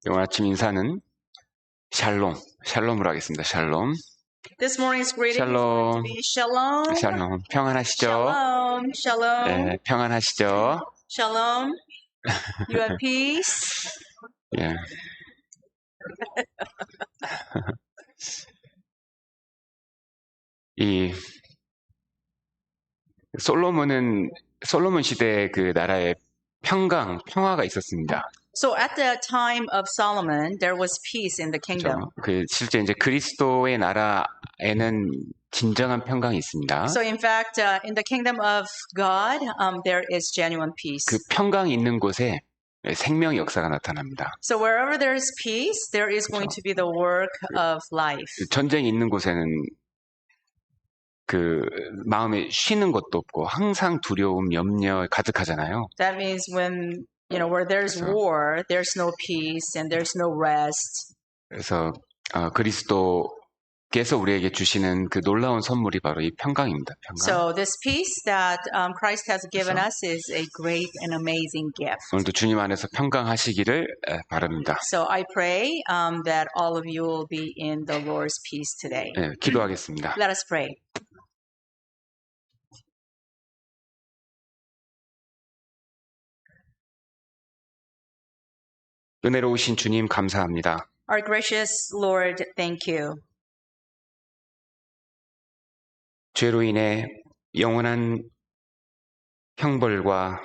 오늘 아침 인사는 샬롬으로 하겠습니다. 샬롬. This morning's greeting is going 샬롬. to be shalom. 샬롬. 평안하시죠? Shalom. Shalom. 네, 평안하시죠? Shalom. You have peace. 예. 이 솔로몬 시대에 그 나라에 평화가 있었습니다. So at the time of Solomon, there was peace in the kingdom. 그 실제 이제 그리스도의 나라에는 진정한 평강이 있습니다. So in fact, in the kingdom of God, there is genuine peace. 그 평강이 있는 곳에 생명의 역사가 나타납니다. So wherever there is peace, there is going to be the work of life. 전쟁이 있는 곳에는 그 마음에 쉬는 것도 없고 항상 두려움, 염려 가득하잖아요. That means when where there's war, there's no peace and there's no rest. 그래서 그리스도께서 우리에게 주시는 그 놀라운 선물이 바로 이 평강입니다. 평강. So this peace that Christ has given us is a great and amazing gift. 오늘도 주님 안에서 평강하시기를 바랍니다. So I pray that all of you will be in the Lord's peace today. 네, 기도하겠습니다. Let us pray. 은혜로우신 주님 감사합니다. Our gracious Lord, thank you. 죄로 인해 영원한 형벌과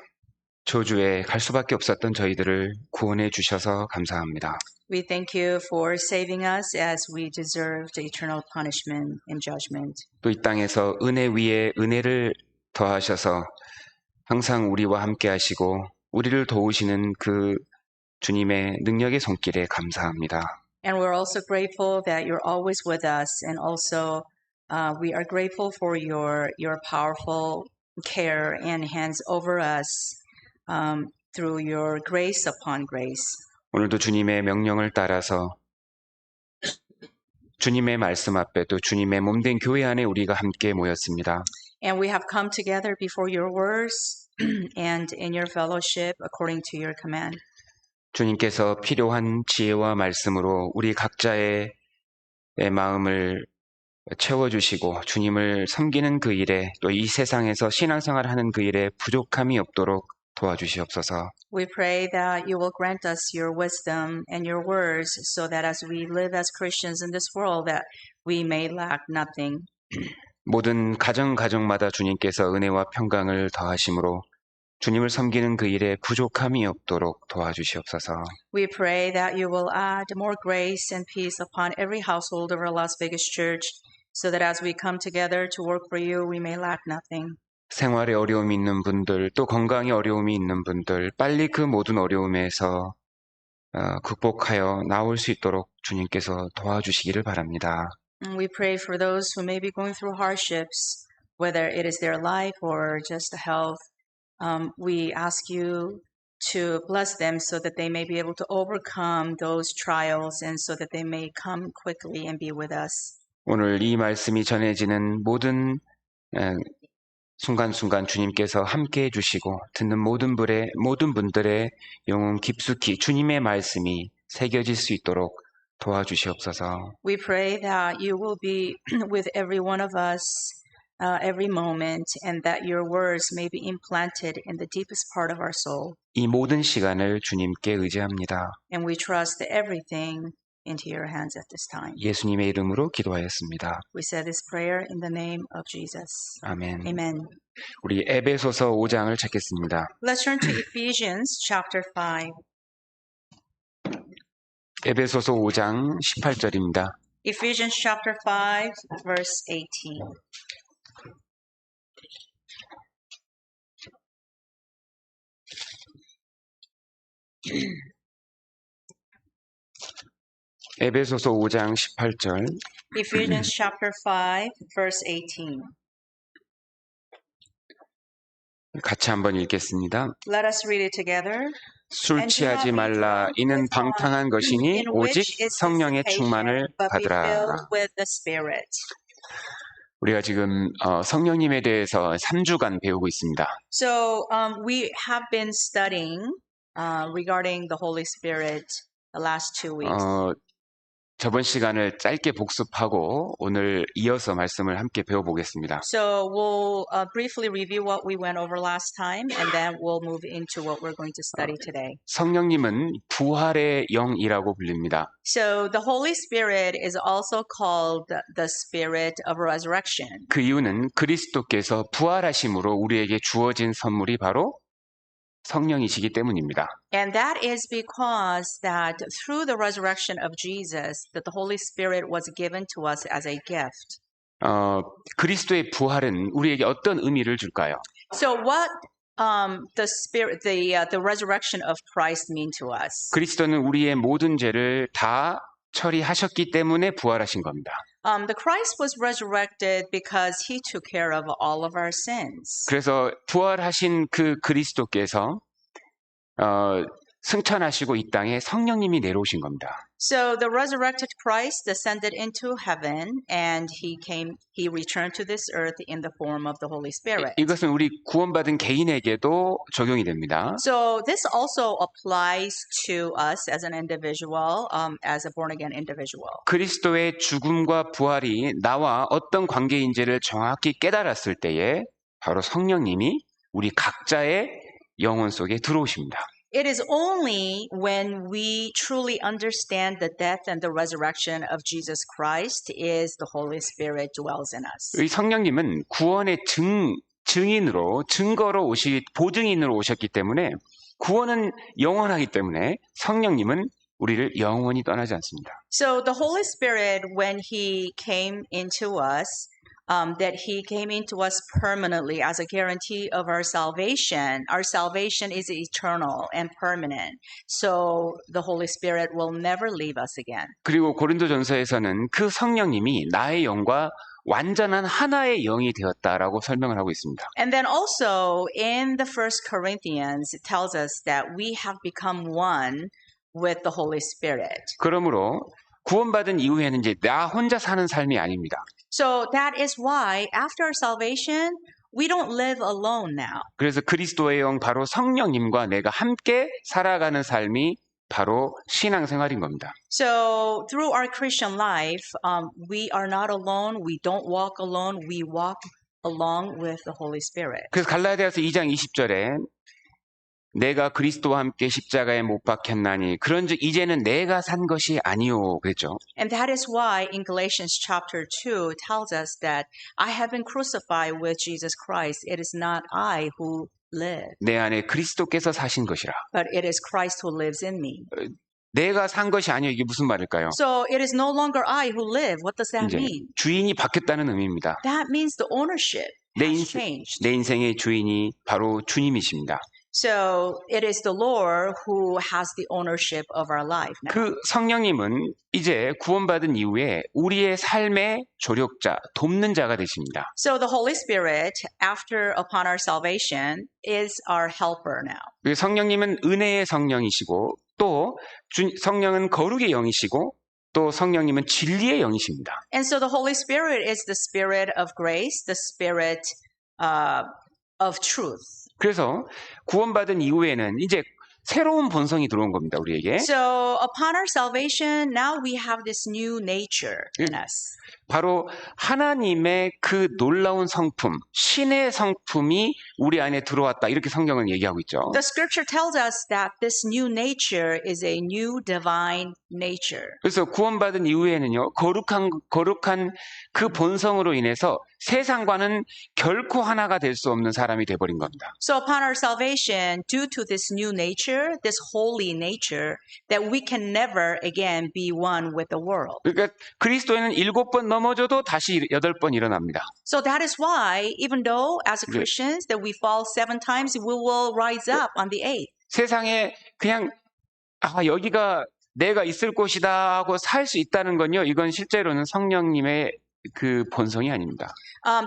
저주에 갈 수밖에 없었던 저희들을 구원해 주셔서 감사합니다. We thank you for saving us as we deserved eternal punishment and judgment. 또 이 땅에서 은혜 위에 은혜를 더하셔서 항상 우리와 함께 하시고 우리를 도우시는 그 주님의 능력의 손길에 감사합니다. And we're also grateful that you're always with us, and also we are grateful for your powerful care and hands over us through your grace upon grace. 오늘도 주님의 명령을 따라서 주님의 말씀 앞에 또 주님의 몸된 교회 안에 우리가 함께 모였습니다. And we have come together before your words and in your fellowship according to your command. 주님께서 필요한 지혜와 말씀으로 우리 각자의 마음을 채워주시고 주님을 섬기는 그 일에 또 이 세상에서 신앙생활하는 그 일에 부족함이 없도록 도와주시옵소서. We pray that you will grant us your wisdom and your words so that as we live as Christians in this world that we may lack nothing. 모든 가정마다 주님께서 은혜와 평강을 더하심으로 주님을 섬기는 그 일에 부족함이 없도록 도와주시옵소서. We pray that you will add more grace and peace upon every household of our Las Vegas church so that as we come together to work for you, we may lack nothing. 생활에 어려움이 있는 분들, 또 건강에 어려움이 있는 분들, 빨리 그 모든 어려움에서 극복하여 나올 수 있도록 주님께서 도와주시기를 바랍니다. And we pray for those who may be going through hardships, whether it is their life or just health. We ask you to bless them so that they may be able to overcome those trials and so that they may come quickly and be with us. 오늘 이 말씀이 전해지는 모든 순간순간 주님께서 함께 해주시고 듣는 모든 분들의 영혼 깊숙이 주님의 말씀이 새겨질 수 있도록 도와주시옵소서. We pray that you will be with every one of us every moment and that your words may be implanted in the deepest part of our soul. 이 모든 시간을 주님께 의지합니다. And we trust everything into your hands at this time. 예수님의 이름으로 기도하였습니다. We say this prayer in the name of Jesus. 아멘. Amen. 우리 에베소서 5장을 찾겠습니다. Let's turn to Ephesians chapter 5. 에베소서 5장 18절입니다. Ephesians chapter 5 verse 18. 에베소서 5장 18절. Ephesians chapter 5 verse 18. 같이 한번 읽겠습니다. Let us read it together. 술 취하지 말라. 이는 방탕한 것이니 오직 성령의 충만을 받으라. 우리가 지금 성령님에 대해서 3주간 배우고 있습니다. So we have been studying regarding the Holy Spirit the last 2 weeks. 저번 시간을 짧게 복습하고 오늘 이어서 말씀을 함께 배워보겠습니다. So we'll briefly review what we went over last time, and then we'll move into what we're going to study today. 성령님은 부활의 영이라고 불립니다. So the Holy Spirit is also called the Spirit of Resurrection. 그 이유는 그리스도께서 부활하심으로 우리에게 주어진 선물이 바로 성령이시기 때문입니다. And that is because that through the resurrection of Jesus, that the Holy Spirit was given to us as a gift. 그리스도의 부활은 우리에게 어떤 의미를 줄까요? So what the resurrection of Christ mean to us? 그리스도는 우리의 모든 죄를 다 처리하셨기 때문에 부활하신 겁니다. The Christ was resurrected because he took care of all of our sins. 그래서 부활하신 그 그리스도께서 승천하시고 이 땅에 성령님이 내려오신 겁니다. So the resurrected Christ descended into heaven, and he returned to this earth in the form of the Holy Spirit. 이것은 우리 구원받은 개인에게도 적용이 됩니다. So this also applies to us as an individual, as a born-again individual. 그리스도의 죽음과 부활이 나와 어떤 관계인지를 정확히 깨달았을 때에 바로 성령님이 우리 각자의 영혼 속에 들어오십니다. It is only when we truly understand the death and the resurrection of Jesus Christ is the Holy Spirit dwells in us. 이 성령님은 구원의 증인으로 증거로 보증인으로 오셨기 때문에 구원은 영원하기 때문에 성령님은 우리를 영원히 떠나지 않습니다. So the Holy Spirit, when he came into us, that he came into us permanently as a guarantee of our salvation. Our salvation is eternal and permanent. So the Holy Spirit will never leave us again. 그리고 고린도전서에서는 그 성령님이 나의 영과 완전한 하나의 영이 되었다라고 설명을 하고 있습니다. And then also in the First Corinthians, it tells us that we have become one with the Holy Spirit. 그러므로 구원받은 이후에는 이제 나 혼자 사는 삶이 아닙니다. So that is why after our salvation, we don't live alone now. 그래서 그리스도의 영 바로 성령님과 내가 함께 살아가는 삶이 바로 신앙생활인 겁니다. So through our Christian life, we are not alone. We don't walk alone. We walk along with the Holy Spirit. 그래서 갈라디아서 2장 20절에 내가 그리스도와 함께 십자가에 못 박혔나니 그런즉 이제는 내가 산 것이 아니요 그랬죠. And that is why in Galatians chapter 2 tells us that I have been crucified with Jesus Christ. It is not I who live, 내 안에 그리스도께서 사신 것이라. but it is Christ who lives in me. 내가 산 것이 아니요 이게 무슨 말일까요? So it is no longer I who live. What does that 이제 mean? 주인이 바뀌었다는 의미입니다. That means the ownership has changed. 내 인생의 주인이 바로 주님이십니다. So it is the Lord who has the ownership of our life now. 그 성령님은 이제 구원받은 이후에 우리의 삶의 조력자, 돕는 자가 되십니다. So the Holy Spirit, after upon our salvation, is our helper now. 그 성령님은 은혜의 성령이시고 또 성령은 거룩의 영이시고 또 성령님은 진리의 영이십니다. And so the Holy Spirit is the Spirit of grace, the Spirit of truth. 그래서 구원받은 이후에는 이제 새로운 본성이 들어온 겁니다, 우리에게. So upon our salvation, now we have this new nature in us. 바로 하나님의 그 놀라운 성품, 신의 성품이 우리 안에 들어왔다. 이렇게 성경은 얘기하고 있죠. The scripture tells us that this new nature is a new divine nature. 그래서 구원받은 이후에는요, 거룩한 그 본성으로 인해서 세상과는 결코 하나가 될 수 없는 사람이 돼버린 겁니다. So upon our salvation, due to this new nature, this holy nature, that we can never again be one with the world. 그러니까 그리스도에는 7번 넘어져도 다시 8번 일어납니다. So that is why, even though as Christians that we fall 7 times, we will rise up on the 8th. 세상에 그냥 여기가 내가 있을 곳이다 하고 살 수 있다는 건요. 이건 실제로는 성령님의 그 본성이 아닙니다.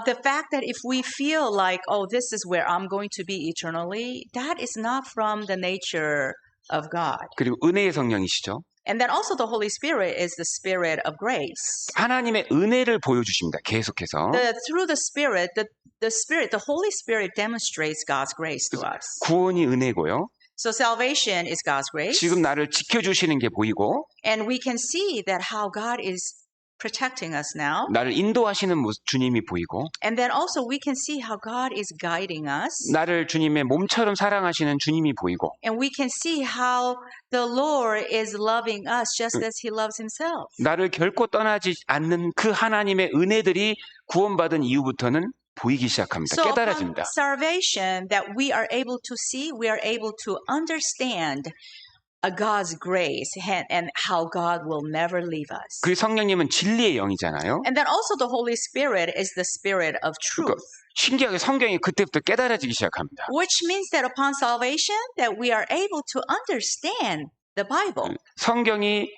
The fact that if we feel like, oh, this is where I'm going to be eternally, that is not from the nature of God. 그리고 은혜의 성령이시죠. And then also the Holy Spirit is the Spirit of grace. 하나님의 은혜를 보여주십니다. 계속해서. Through the Spirit, the Holy Spirit demonstrates God's grace to us. 구원이 은혜고요. So salvation is God's grace. 지금 나를 지켜주시는 게 보이고 And we can see that how God is protecting us now. 나를 인도하시는 주님이 보이고 And then also we can see how God is guiding us. 나를 주님의 몸처럼 사랑하시는 주님이 보이고 And we can see how the Lord is loving us just as he loves himself. 나를 결코 떠나지 않는 그 하나님의 은혜들이 구원받은 이후부터는 보이기 시작합니다. So upon 깨달아집니다. salvation that we are able to see, we are able to understand God's grace and how God will never leave us. 그 성령님은 진리의 영이잖아요. And then also the Holy Spirit is the spirit of truth. 신기하게 성경이 그때부터 깨달아지기 시작합니다. Which means that upon salvation that we are able to understand the Bible. 성경이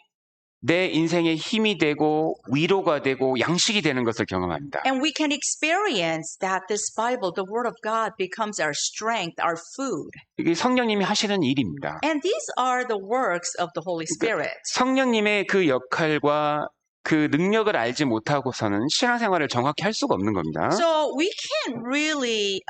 내 인생의 힘이 되고 위로가 되고 양식이 되는 것을 경험합니다. And we can experience that this Bible, the Word of God, becomes our strength, our food. 이게 성령님이 하시는 일입니다. And these are the works of the Holy Spirit. 성령님의 그 역할과 그 능력을 알지 못하고서는 신앙생활을 정확히 할 수가 없는 겁니다. So we can't really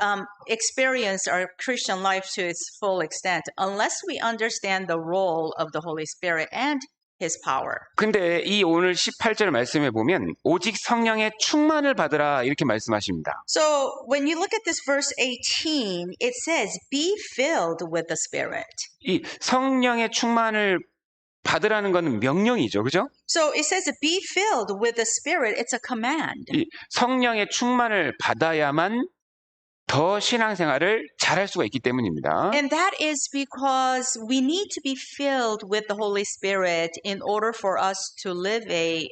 experience our Christian life to its full extent unless we understand the role of the Holy Spirit and His power. 근데 이 오늘 18절 말씀에 보면 오직 성령의 충만을 받으라 이렇게 말씀하십니다. So when you look at this verse 18, it says, be filled with the Spirit. 이 성령의 충만을 받으라는 것은 명령이죠. 그죠? So it says, be filled with the Spirit. It's a command. 이 성령의 충만을 받아야만 더 신앙생활을 잘할 수가 있기 때문입니다. And that is because we need to be filled with the Holy Spirit in order for us to live a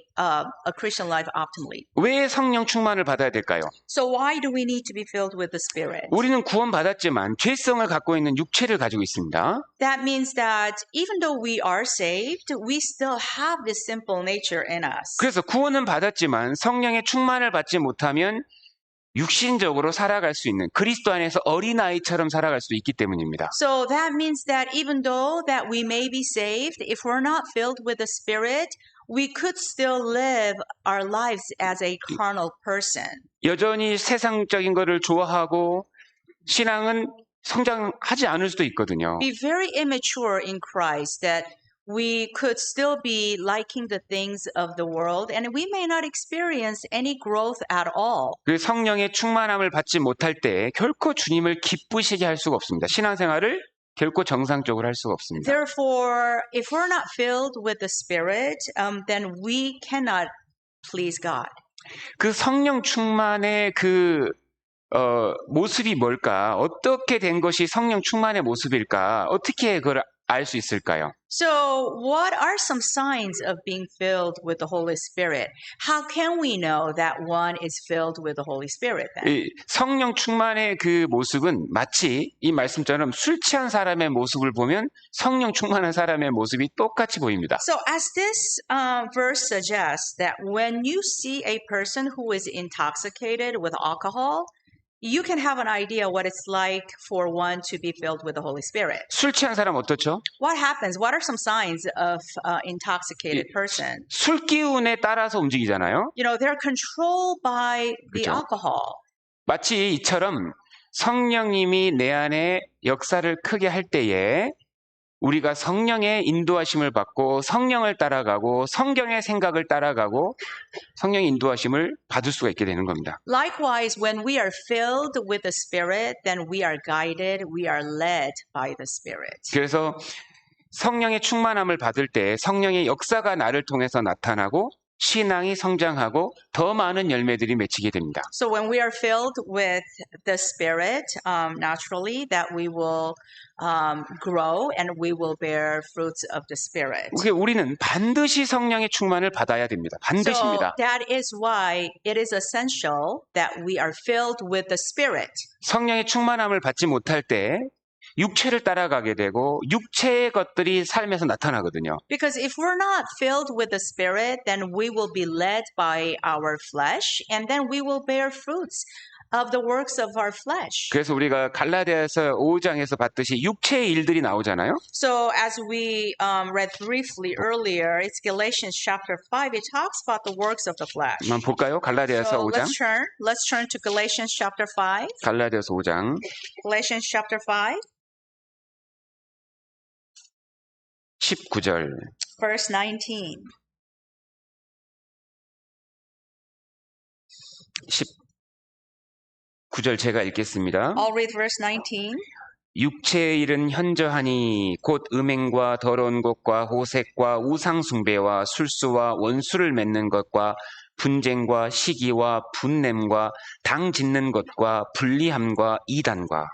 Christian life optimally. 왜 성령 충만을 받아야 될까요? So why do we need to be filled with the Spirit? 우리는 구원받았지만 죄성을 갖고 있는 육체를 가지고 있습니다. That means that even though we are saved, we still have this sinful nature in us. 그래서 구원은 받았지만 성령의 충만을 받지 못하면 육신적으로 살아갈 수 있는 그리스도 안에서 어린아이처럼 살아갈 수 있기 때문입니다. So that means that even though that we may be saved, if we're not filled with the Spirit, we could still live our lives as a carnal person. 여전히 세상적인 것을 좋아하고 신앙은 성장하지 않을 수도 있거든요. Be very immature in Christ, that we could still be liking the things of the world, and we may not experience any growth at all. 그 성령의 충만함을 받지 못할 때 결코 주님을 기쁘시게 할 수가 없습니다. 신앙생활을 결코 정상적으로 할 수가 없습니다. Therefore, if we're not filled with the Spirit, then we cannot please God. 그 성령 충만의 그 모습이 뭘까? 어떻게 된 것이 성령 충만의 모습일까? 어떻게 그걸 알 수 있을까요? So, what are some signs of being filled with the Holy Spirit? How can we know that one is filled with the Holy Spirit then? 이 성령 충만의 그 모습은 마치 이 말씀처럼 술 취한 사람의 모습을 보면 성령 충만한 사람의 모습이 똑같이 보입니다. So, as this verse suggests, that when you see a person who is intoxicated with alcohol, you can have an idea what it's like for one to be filled with the Holy Spirit. 술 취한 사람 어떻죠? What happens? What are some signs of intoxicated person? 술 기운에 따라서 움직이잖아요. You know, they're controlled by the 그렇죠. alcohol. 마치 이처럼 성령님이 내 안에 역사를 크게 할 때에 우리가 성령의 인도하심을 받고 성령을 따라가고 성경의 생각을 따라가고 성령의 인도하심을 받을 수가 있게 되는 겁니다. Likewise, when we are filled with the Spirit, then we are guided, we are led by the Spirit. 그래서 성령의 충만함을 받을 때 성령의 역사가 나를 통해서 나타나고 신앙이 성장하고 더 많은 열매들이 맺히게 됩니다. So when we are filled with the Spirit, naturally, that we will grow and we will bear fruits of the Spirit. 우리는 반드시 성령의 충만을 받아야 됩니다. So 반드시입니다. that is why it is essential that we are filled with the Spirit. 성령의 충만함을 받지 못할 때 육체를 따라가게 되고 육체의 것들이 삶에서 나타나거든요. Because if we're not filled with the Spirit, then we will be led by our flesh, and then we will bear fruits of the works of our flesh. 그래서 우리가 갈라디아서 5장에서 봤듯이 육체의 일들이 나오잖아요. So as we read briefly earlier, it's Galatians chapter 5. It talks about the works of the flesh. 한번 볼까요? 갈라디아서 So 5장. let's turn to Galatians chapter 5. 갈라디아서 5장. Galatians chapter 5. 19절. Verse 19. 19절 제가 읽겠습니다. I'll read verse 19. 육체의 일은 현저하니 곧 음행과 더러운 것과 호색과 우상숭배와 술수와 원수를 맺는 것과 분쟁과 시기와 분냄과 당 짓는 것과 불리함과 이단과.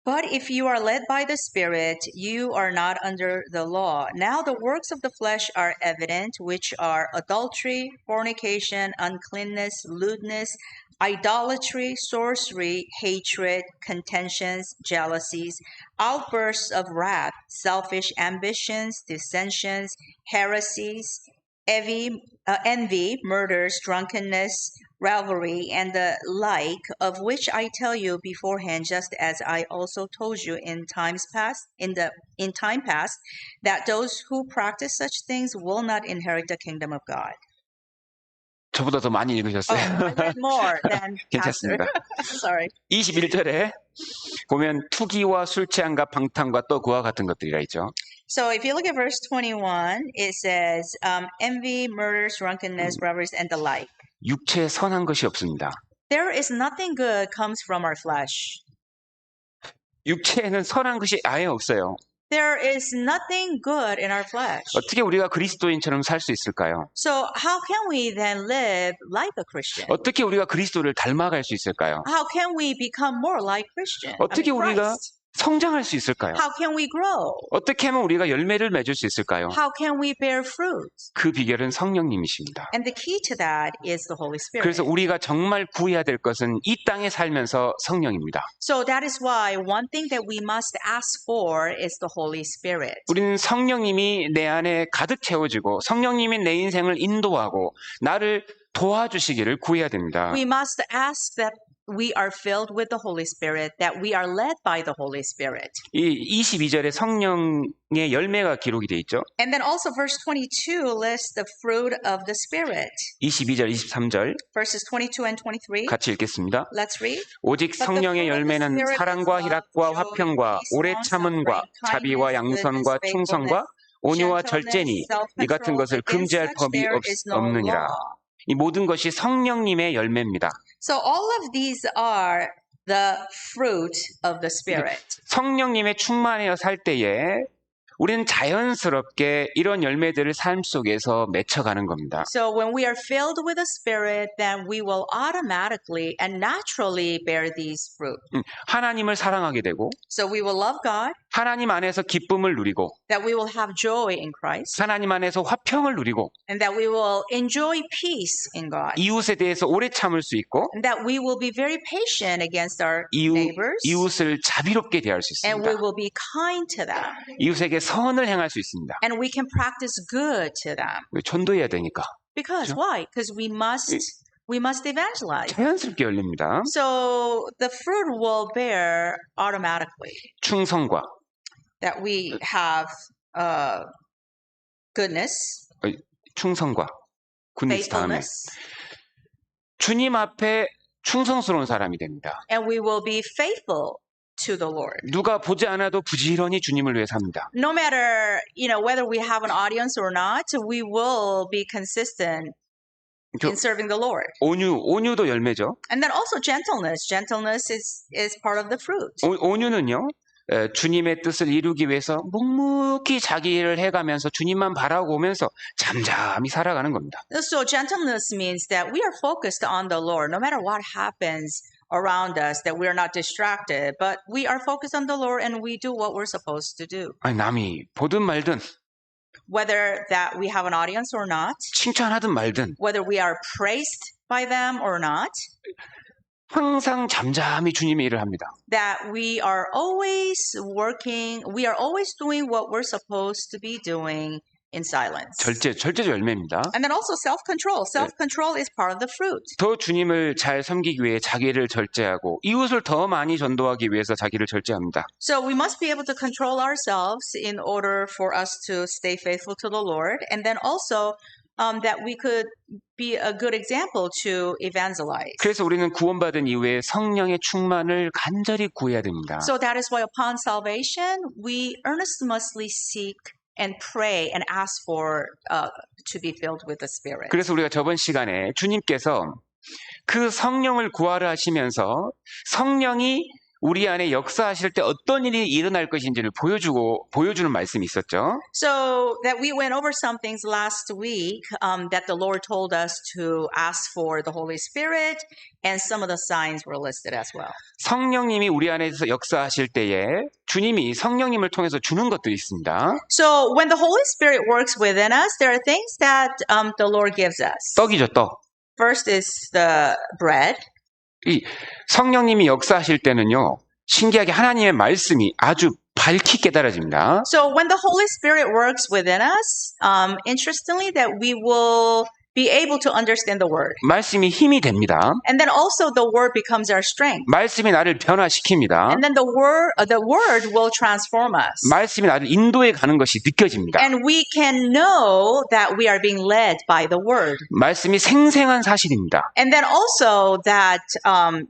But if you are led by the Spirit, you are not under the law. Now the works of the flesh are evident, which are adultery, fornication, uncleanness, lewdness, idolatry, sorcery, hatred, contentions, jealousies, outbursts of wrath, selfish ambitions, dissensions, heresies, envy, murders, drunkenness, rivalry, and the like, of which I tell you beforehand, just as I also told you in time past, that those who practice such things will not inherit the kingdom of God. 저보다 더 많이 Oh, 읽으셨어요. I read more than Pastor. 괜찮습니다. Sorry. 21절에 보면 투기와 술 취함과 방탕과 또 그와 같은 것들이라 있죠. So if you look at verse 21, it says envy, murders, drunkenness, rivalries, and the like. 육체에 선한 것이 없습니다. There is nothing good comes from our flesh. 육체에는 선한 것이 아예 없어요. There is nothing good in our flesh. 어떻게 우리가 그리스도인처럼 살 수 있을까요? So how can we then live like a Christian? 어떻게 우리가 그리스도를 닮아갈 수 있을까요? How can we become more like Christian? 어떻게 우리가 Christ? 성장할 수 있을까요? How can we grow? 어떻게 하면 우리가 열매를 맺을 수 있을까요? How can we bear fruit? 그 비결은 성령님이십니다. And the key to that is the Holy Spirit. 그래서 우리가 정말 구해야 될 것은 이 땅에 살면서 성령입니다. So that is why one thing that we must ask for is the Holy Spirit. 우리는 성령님이 내 안에 가득 채워지고 성령님이 내 인생을 인도하고 나를 도와주시기를 구해야 됩니다. We must ask that we are filled with the Holy Spirit, that we are led by the Holy Spirit. 이 22절에 성령의 열매가 기록이 돼 있죠. And then also verse 22 lists the fruit of the Spirit. 22절, 23절 Verses 22 and 23. 같이 읽겠습니다. Let's read. 오직 성령의 열매는 사랑과 희락과 화평과 오래 참음과 자비와 양선과 충성과 온유와 절제니 이 같은 것을 금지할 법이 없느니라. 이 모든 것이 성령님의 열매입니다. So all of these are the fruit of the Spirit. 성령님의 충만하여 살 때에 우리는 자연스럽게 이런 열매들을 삶 속에서 맺혀가는 겁니다. So when we are filled with the Spirit, then we will automatically and naturally bear these fruit. 하나님을 사랑하게 되고 So we will love God, 하나님 안에서 기쁨을 누리고 that we will have joy in Christ, 하나님 안에서 화평을 누리고 and that we will enjoy peace in God, 이웃에 대해서 오래 참을 수 있고 and that we will be very patient against our neighbors, 이웃을 자비롭게 대할 수 and we 있습니다. will be kind to them, 이웃에게 선을 행할 수 있습니다. and we can practice good to them. 전도해야 되니까 Because why? Because we must evangelize. 자연스럽게 열립니다. So the fruit will bear automatically. 충성과 That we have goodness, 충성과 굿니스 다음에 faithfulness, 주님 앞에 충성스러운 사람이 됩니다. and we will be faithful to the Lord. 누가 보지 않아도 부지런히 주님을 위해 삽니다. No matter, whether we have an audience or not, we will be consistent in serving the Lord. 온유도 열매죠. And then also gentleness. Gentleness is part of the fruit. 온유는요. 주님의 뜻을 이루기 위해서 묵묵히 자기 일을 해가면서 주님만 바라보면서 잠잠히 살아가는 겁니다. So gentleness means that we are focused on the Lord, no matter what happens around us, that we are not distracted, but we are focused on the Lord and we do what we're supposed to do. 아니, 남이 보든 말든 Whether that we have an audience or not, 칭찬하든 말든 whether we are praised by them or not, 항상 잠잠히 주님의 일을 합니다. that we are always doing what we're supposed to be doing in silence. 절제적 열매입니다. And then also self-control. Self-control is part of the fruit. 더 주님을 잘 섬기기 위해 자기를 절제하고 이웃을 더 많이 전도하기 위해서 자기를 절제합니다. So we must be able to control ourselves in order for us to stay faithful to the Lord, and then also that we could be a good example to evangelize. 그래서 우리는 구원받은 이후에 성령의 충만을 간절히 구해야 됩니다. So that is why upon salvation, we earnestly seek and pray and ask for to be filled with the Spirit. 그래서 우리가 저번 시간에 주님께서 그 성령을 구하라 하시면서 성령이 우리 안에 역사하실 때 어떤 일이 일어날 것인지를 보여주는 말씀이 있었죠. So that we went over some things last week that the Lord told us to ask for the Holy Spirit, and some of the signs were listed as well. 성령님이 우리 안에서 역사하실 때에 주님이 성령님을 통해서 주는 것들이 있습니다. So when the Holy Spirit works within us, there are things that the Lord gives us. 떡이죠, 떡. First is the bread. 이 성령님이 역사하실 때는요, 신기하게 하나님의 말씀이 아주 밝히 깨달아집니다. So when the Holy Spirit works within us, interestingly, that we will be able to understand the word. 말씀이 힘이 됩니다. And then also the word becomes our strength. 말씀이 나를 변화시킵니다. And then the word will transform us. 말씀이 나를 인도해 가는 것이 느껴집니다. And we can know that we are being led by the word. 말씀이 생생한 사실입니다. And then also that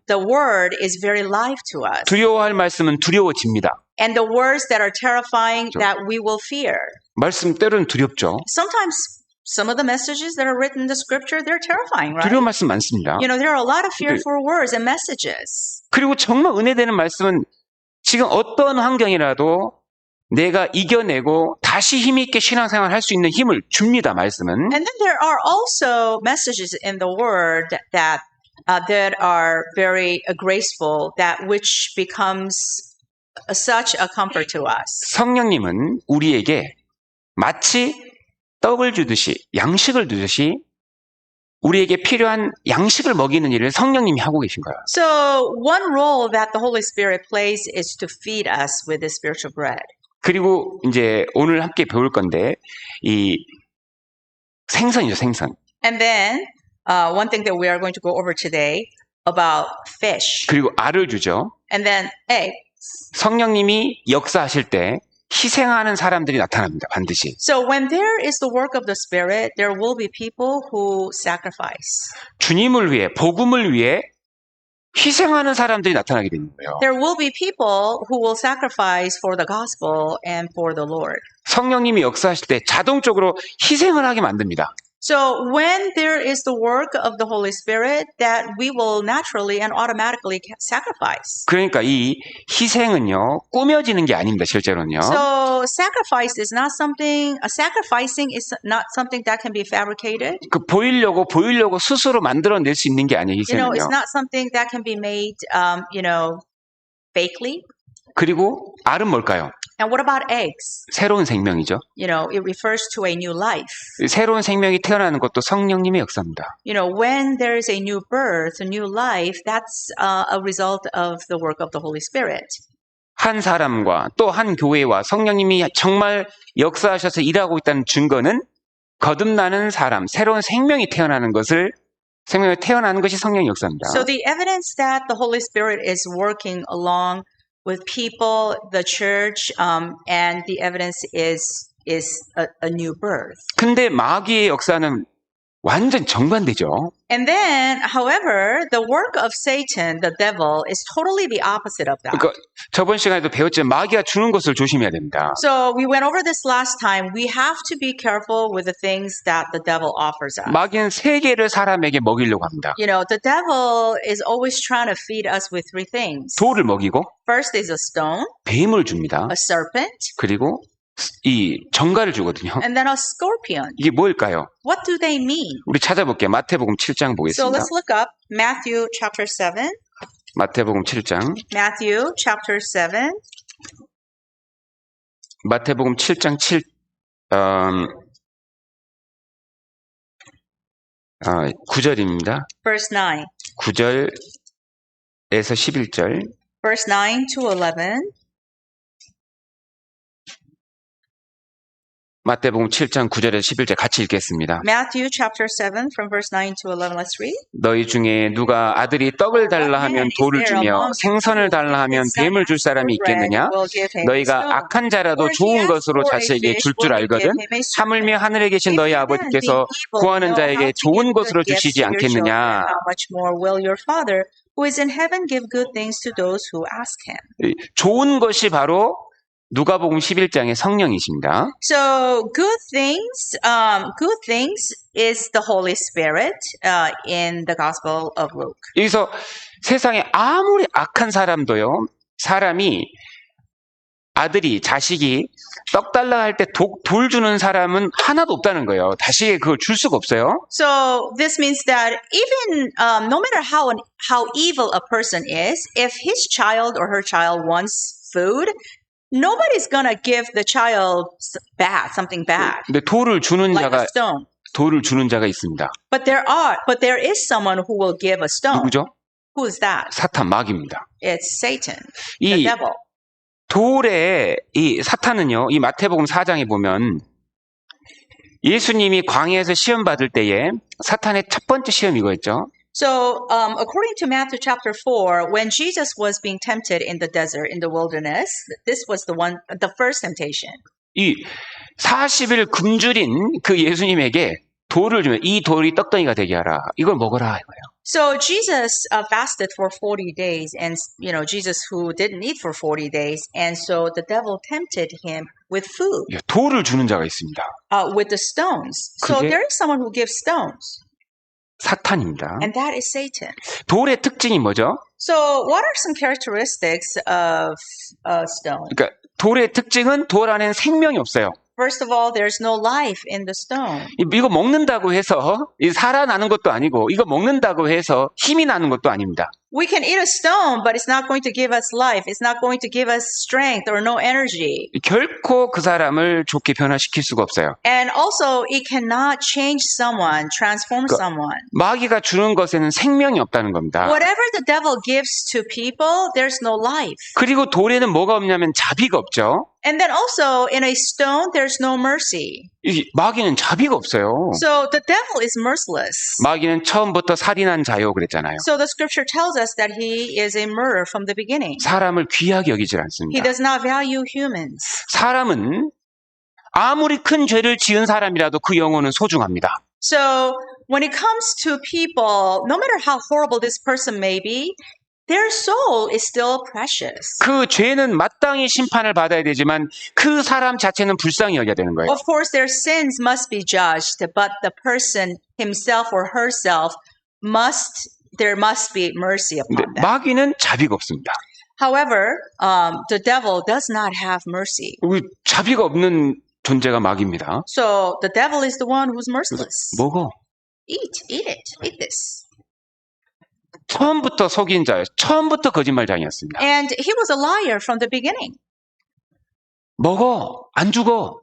the word is very live to us. 두려워할 말씀은 두려워집니다. And the words that are terrifying that we will fear. 말씀 때로는 두렵죠. Sometimes some of the messages that are written in the scripture, they're terrifying, right? 두려운 말씀 많습니다. You know, there are a lot of fearful words and messages. 그리고 정말 은혜되는 말씀은 지금 어떤 환경이라도 내가 이겨내고 다시 힘있게 신앙생활 할 수 있는 힘을 줍니다, 말씀은. And then there are also messages in the word that are very graceful, that which becomes such a comfort to us. 성령님은 우리에게 마치 떡을 주듯이, 양식을 주듯이 우리에게 필요한 양식을 먹이는 일을 성령님이 하고 계신 거예요. So one role that the Holy Spirit plays is to feed us with the spiritual bread. 그리고 이제 오늘 함께 배울 건데 이 생선이죠, 생선. And then one thing that we are going to go over today about fish. 그리고 알을 주죠. And then egg. 성령님이 역사하실 때 희생하는 사람들이 나타납니다. 반드시. So when there is the work of the Spirit, there will be people who sacrifice. 주님을 위해, 복음을 위해 희생하는 사람들이 나타나게 되는 거예요. There will be people who will sacrifice for the gospel and for the Lord. 성령님이 역사하실 때 자동적으로 희생을 하게 만듭니다. So when there is the work of the Holy Spirit, that we will naturally and automatically sacrifice. 그러니까 이 희생은요, 꾸며지는 게 아닙니다, 실제로는요. So sacrificing is not something that can be fabricated. 그 보이려고 스스로 만들어낼 수 있는 게 아니에요, You know, it's 희생은요. not something that can be made, fakely. 그리고 알은 뭘까요? And what about eggs? 새로운 생명이죠. You know, it refers to a new life. 새로운 생명이 태어나는 것도 성령님의 역사입니다. You know, when there is a new birth, a new life, that's a result of the work of the Holy Spirit. 한 사람과 또 한 교회와 성령님이 정말 역사하셔서 일하고 있다는 증거는 거듭나는 사람, 새로운 생명이 태어나는 것이 성령의 역사입니다. So the evidence that the Holy Spirit is working along with people, the church, and the evidence is a new birth. 근데 마귀의 역사는 완전 정반대죠. And then, however, the work of Satan, the devil, is totally the opposite of that. 그러니까 저번 시간에도 배웠지만 마귀가 주는 것을 조심해야 됩니다. So we went over this last time. We have to be careful with the things that the devil offers us. 마귀는 세 개를 사람에게 먹이려고 합니다. You know, the devil is always trying to feed us with three things. 돌을 먹이고 First is a stone, 뱀을 줍니다. a serpent, 그리고 이 정갈을 주거든요. and then a scorpion. 이게 뭘까요? What do they mean? 우리 찾아볼게요. 마태복음 7장 So 보겠습니다. let's look up Matthew chapter 7. 마태복음 7장. Matthew chapter 7. 마태복음 7장 9절입니다. Verse 9. 9절에서 11절. Verse 9 to 11. 마태복음 7장 9절에서 11절 같이 읽겠습니다. Matthew chapter 7 from verse 9 to 11. Let's read. 너희 중에 누가 아들이 떡을 달라 하면 돌을 주며 생선을 달라 하면 뱀을 줄 사람이 있겠느냐? 너희가 악한 자라도 좋은 것으로 자식에게 줄 줄 알거든. 하물며 하늘에 계신 너희 아버지께서 구하는 자에게 좋은 것으로 주시지 않겠느냐? How much more will your Father who is in heaven give good things to those who ask him? 좋은 것이 바로 누가복음 11장의 성령이십니다. So good things is the Holy Spirit in the Gospel of Luke. 여기서 세상에 아무리 악한 사람도요, 사람이 아들이, 자식이 떡 달라 할 때 돌 주는 사람은 하나도 없다는 거예요. 자식에 그걸 줄 수가 없어요. So this means that even no matter how evil a person is, if his child or her child wants food, nobody's gonna give the child something bad, 근데 돌을 주는 like a 자가 stone. 돌을 주는 자가 있습니다. But there is someone who will give a stone. 누구죠? Who is that? 사탄, 마귀입니다. It's Satan, the 이 devil. 돌의 이 사탄은요, 이 마태복음 4장에 보면 예수님이 광야에서 시험 받을 때에 사탄의 첫 번째 시험이 이거였죠. So, according to Matthew chapter 4, when Jesus was being tempted in the desert, in the wilderness, this was the first temptation. 이 40일 굶주린 그 예수님에게 돌을 주면 이 돌이 떡덩이가 되게 하라. 이걸 먹어라 이거예요. So Jesus fasted for 40 days, and Jesus who didn't eat for 40 days, and so the devil tempted him with food, 예, 돌을 주는 자가 있습니다. with the stones. So 그게- there is someone who gives stones, 사탄입니다. and that is Satan. 돌의 특징이 뭐죠? So what are some characteristics of stone? 그러니까 돌의 특징은 돌 안에는 생명이 없어요. First of all, there's no life in the stone. 이거 먹는다고 해서 살아나는 것도 아니고 이거 먹는다고 해서 힘이 나는 것도 아닙니다. We can eat a stone, but it's not going to give us life. It's not going to give us strength or no energy. 결코 그 사람을 좋게 변화시킬 수가 없어요. And also, it cannot change someone, transform someone. 마귀가 주는 것에는 생명이 없다는 겁니다. Whatever the devil gives to people, there's no life. 그리고 돌에는 뭐가 없냐면 자비가 없죠. And then also, in a stone, there's no mercy. 이 마귀는 자비가 없어요. So the devil is merciless. 마귀는 처음부터 살인한 자요 그랬잖아요. So the scripture tells us that he is a murderer from the beginning. 사람을 귀하게 여기질 He 않습니다. does not value humans. 사람은 아무리 큰 죄를 지은 사람이라도 그 영혼은 소중합니다. So when it comes to people, no matter how horrible this person may be, their soul is still precious. 그 죄는 마땅히 심판을 받아야 되지만 그 사람 자체는 불쌍히 여겨야 되는 거예요. Of course, their sins must be judged, but the person himself or herself there must be mercy 근데 upon them. 마귀는 자비가 없습니다. However, the devil does not have mercy. 자비가 없는 존재가 마귀입니다. So the devil is the one who's merciless. 먹어. Eat this. 처음부터 속인 자예요. 처음부터 거짓말장이었습니다. And he was a liar from the beginning. 먹어. 안 죽어.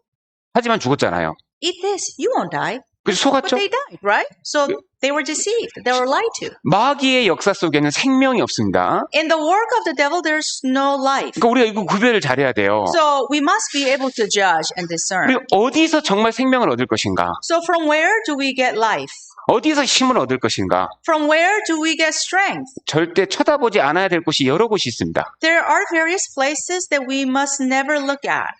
하지만 죽었잖아요. Eat this, you won't die. 그래서 But 속았죠? they died, right? So they were deceived. They were lied to. 마귀의 역사 속에는 생명이 없습니다. In the work of the devil, there's no life. 그러니까 우리가 이거 구별을 잘해야 돼요. So we must be able to judge and discern. 그리고 어디서 정말 생명을 얻을 것인가? So from where do we get life? 어디서 힘을 얻을 것인가? From where do we get strength? 절대 쳐다보지 않아야 될 곳이 여러 곳이 있습니다. There are various places that we must never look at.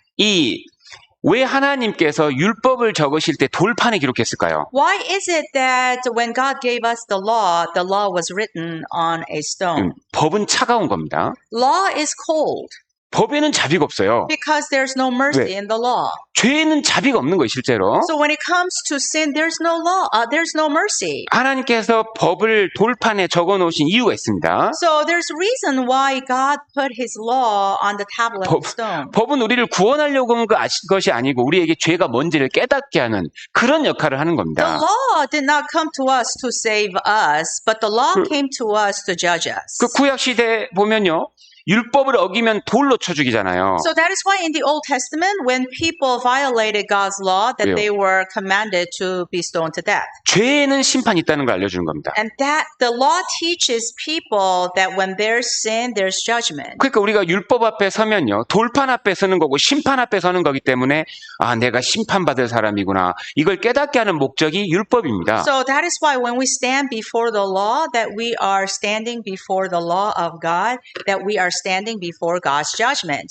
왜 하나님께서 율법을 적으실 때 돌판에 기록했을까요? Why is it that when God gave us the law was written on a stone? 법은 차가운 겁니다. Law is cold 법에는 자비가 없어요. because there's no mercy 왜? in the law. 죄에는 자비가 없는 거예요, 실제로. So when it comes to sin, there's no law, there's no mercy. 하나님께서 법을 돌판에 적어 놓으신 이유가 있습니다. So there's a reason why God put His law on the tablet of stone. 법은 우리를 구원하려고 한 것이 아니고 우리에게 죄가 뭔지를 깨닫게 하는 그런 역할을 하는 The 겁니다. law did not come to us to save us, but the law came to us to judge us. 그 구약 시대 보면요. 율법을 어기면 돌로 쳐 죽이잖아요. So that is why in the Old Testament, when people violated God's law, that 왜요? they were commanded to be stoned to death. 죄에는 심판이 있다는 걸 알려주는 겁니다. And that the law teaches people that when there's sin, there's judgment. 그러니까 우리가 율법 앞에 서면요. 돌판 앞에 서는 거고 심판 앞에 서는 거기 때문에 내가 심판받을 사람이구나. 이걸 깨닫게 하는 목적이 율법입니다. So that is why when we stand before the law, that we are standing before the law of God, that we are standing before God's judgment.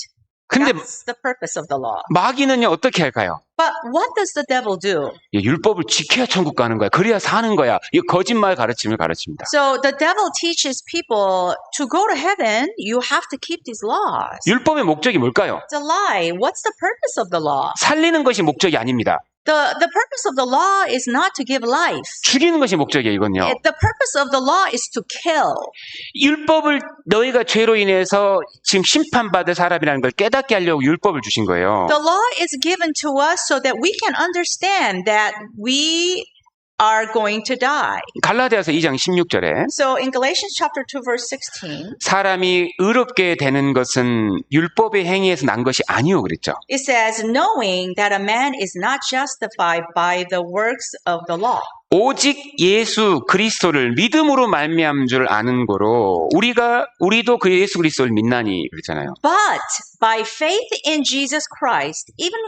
근데 That's the purpose of the law. 마귀는요, 어떻게 할까요? But what does the devil do? 율법을 지켜야 천국 가는 거야. 그래야 사는 거야. 이 거짓말 가르침을 가르칩니다. So the devil teaches people to go to heaven, you have to keep these laws. 율법의 목적이 뭘까요? It's a lie. What's the purpose of the law? 살리는 것이 목적이 아닙니다. The purpose of the law is not to give life. 죽이는 것이 목적이에요, 이건요. The purpose of the law is to kill. 율법을 너희가 죄로 인해서 지금 심판받을 사람이라는 걸 깨닫게 하려고 율법을 주신 거예요. The law is given to us so that we can understand that we are going to die. 갈라디아서 2장 16절에 So in Galatians chapter 2 verse 16, 사람이 의롭게 되는 것은 율법의 행위에서 난 것이 아니오 그랬죠. it says, knowing that a man is not justified by the works of the law. 오직 예수 그리스도를 믿음으로 말미암은 줄 아는 거로 우리도 그 예수 그리스도를 믿나니 그랬잖아요. But by faith in Jesus Christ, even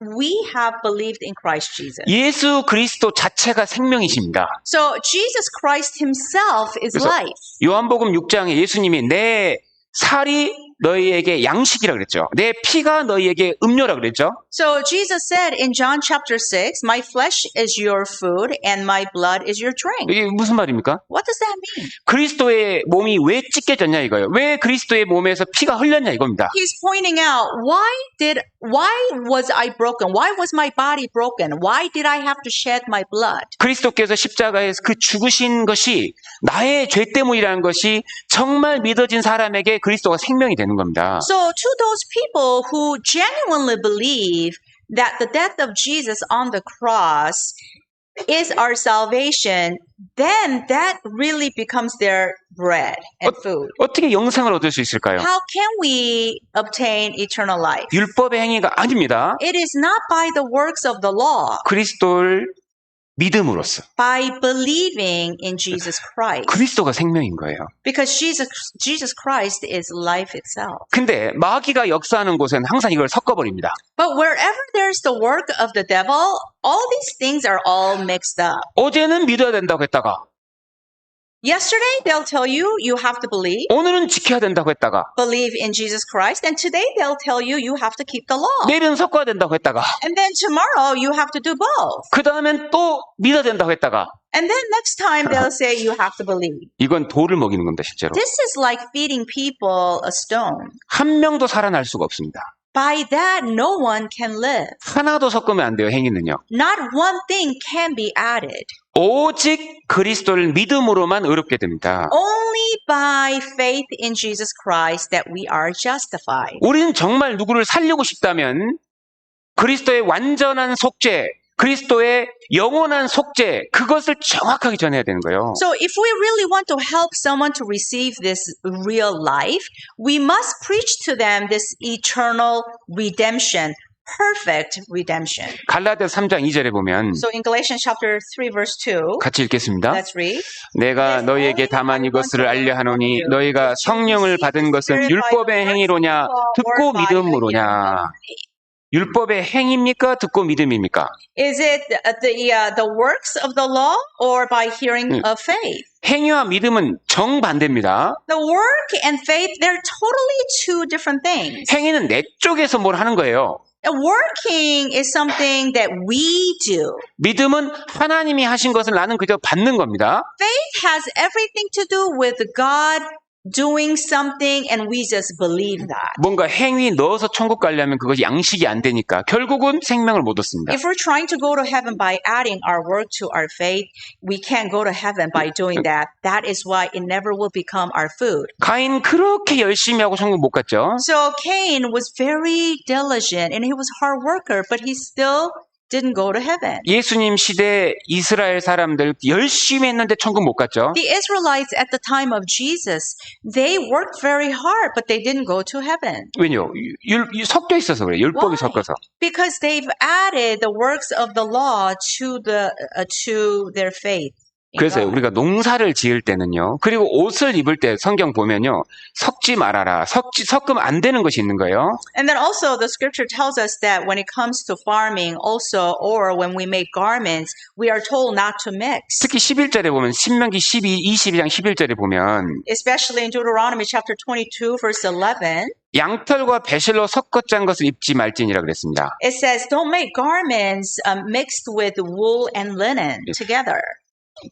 we have believed in Christ Jesus. 예수 그리스도 자체가 생명이십니다. So Jesus Christ himself is 그래서 life. 요한복음 6장에 예수님이 내 살이 너희에게 양식이라 그랬죠. 내 피가 너희에게 음료라 그랬죠. So Jesus said in John chapter 6, my flesh is your food and my blood is your drink. 이게 무슨 말입니까? What does that mean? 그리스도의 몸이 왜 찢겨졌냐 이거예요. 왜 그리스도의 몸에서 피가 흘렸냐 이겁니다. He's pointing out, why was I broken? Why was my body broken? Why did I have to shed my blood? 그리스도께서 십자가에서 그 죽으신 것이 나의 죄 때문이라는 것이 정말 믿어진 사람에게 그리스도가 생명이 되는 겁니다. So to those people who genuinely believe that the death of Jesus on the cross is our salvation, then that really becomes their bread and food. 어떻게 영생을 얻을 수 있을까요? How can we obtain eternal life? 율법의 행위가 아닙니다. It is not by the works of the law, 그리스도를 믿음으로써 by believing in Jesus Christ. 그리스도가 생명인 거예요. Because Jesus Christ is life itself. 근데 마귀가 역사하는 곳은 항상 이걸 섞어버립니다. But wherever there's the work of the devil, all these things are all mixed up. 어제는 믿어야 된다고 했다가 Yesterday, they'll tell you you have to believe 오늘은 지켜야 된다고 했다가 in Jesus Christ. And today, they'll tell you you have to keep the law. 내일은 섞어야 된다고 했다가 And then tomorrow, you have to do both. 그 다음엔 또 믿어야 된다고 했다가 And then next time, they'll say you have to believe. 이건 돌을 먹이는 겁니다, 실제로. This is like feeding people a stone. 한 명도 살아날 수가 없습니다. By that, no one can live. 하나도 섞으면 안 돼요, 행위는요. Not one thing can be added. 오직 그리스도를 믿음으로만 의롭게 됩니다. Only by faith in Jesus Christ that we are justified. 우리는 정말 누구를 살리고 싶다면 그리스도의 완전한 속죄, 그리스도의 영원한 속죄, 그것을 정확하게 전해야 되는 거예요. So if we really want to help someone to receive this real life, we must preach to them this eternal redemption, perfect redemption. 갈라디아서 3장 2절에 보면 So in Galatians chapter 3 verse 2, 같이 읽겠습니다. let's read. 내가 너희에게 다만 이것을 알려 하노니 너희가 성령을 받은 것은 율법의 행위로냐 듣고 믿음으로냐. 율법의 행위입니까? 듣고 믿음입니까? Is it the works of the law or by hearing of faith? 행위와 믿음은 정반대입니다. The work and faith, they're totally two different things. 행위는 내 쪽에서 뭘 하는 거예요. Working is something that we do. 믿음은 하나님이 하신 것을 나는 그저 받는 겁니다. Faith has everything to do with God doing something and we just believe that. 뭔가 행위 넣어서 천국 가려면 그것이 양식이 안 되니까 결국은 생명을 못 얻습니다. If we're trying to go to heaven by adding our work to our faith, we can't go to heaven by doing that. That is why it never will become our food. 가인 그렇게 열심히 하고 천국 못 갔죠. So Cain was very diligent and he was a hard worker, but he still didn't go to heaven. 예수님 시대 이스라엘 사람들 열심히 했는데 천국 못 갔죠. The Israelites at the time of Jesus, they worked very hard, but they didn't go to heaven. 왜요? 섞여 있어서 그래요. 율법이 Why? 섞어서. Because they've added the works of the law to their faith. in 그래서 God. 우리가 농사를 지을 때는요. 그리고 옷을 입을 때 성경 보면요. 섞지 말아라. 섞으면 안 되는 것이 있는 거예요. And then also the scripture tells us that when it comes to farming also, or when we make garments, we are told not to mix. 특히 11절에 보면 신명기 22장 11절에 보면 Especially in Deuteronomy chapter 22 verse 11, 양털과 배실로 섞어 짠 것을 입지 말지니라 그랬습니다. It says, don't make garments mixed with wool and linen together.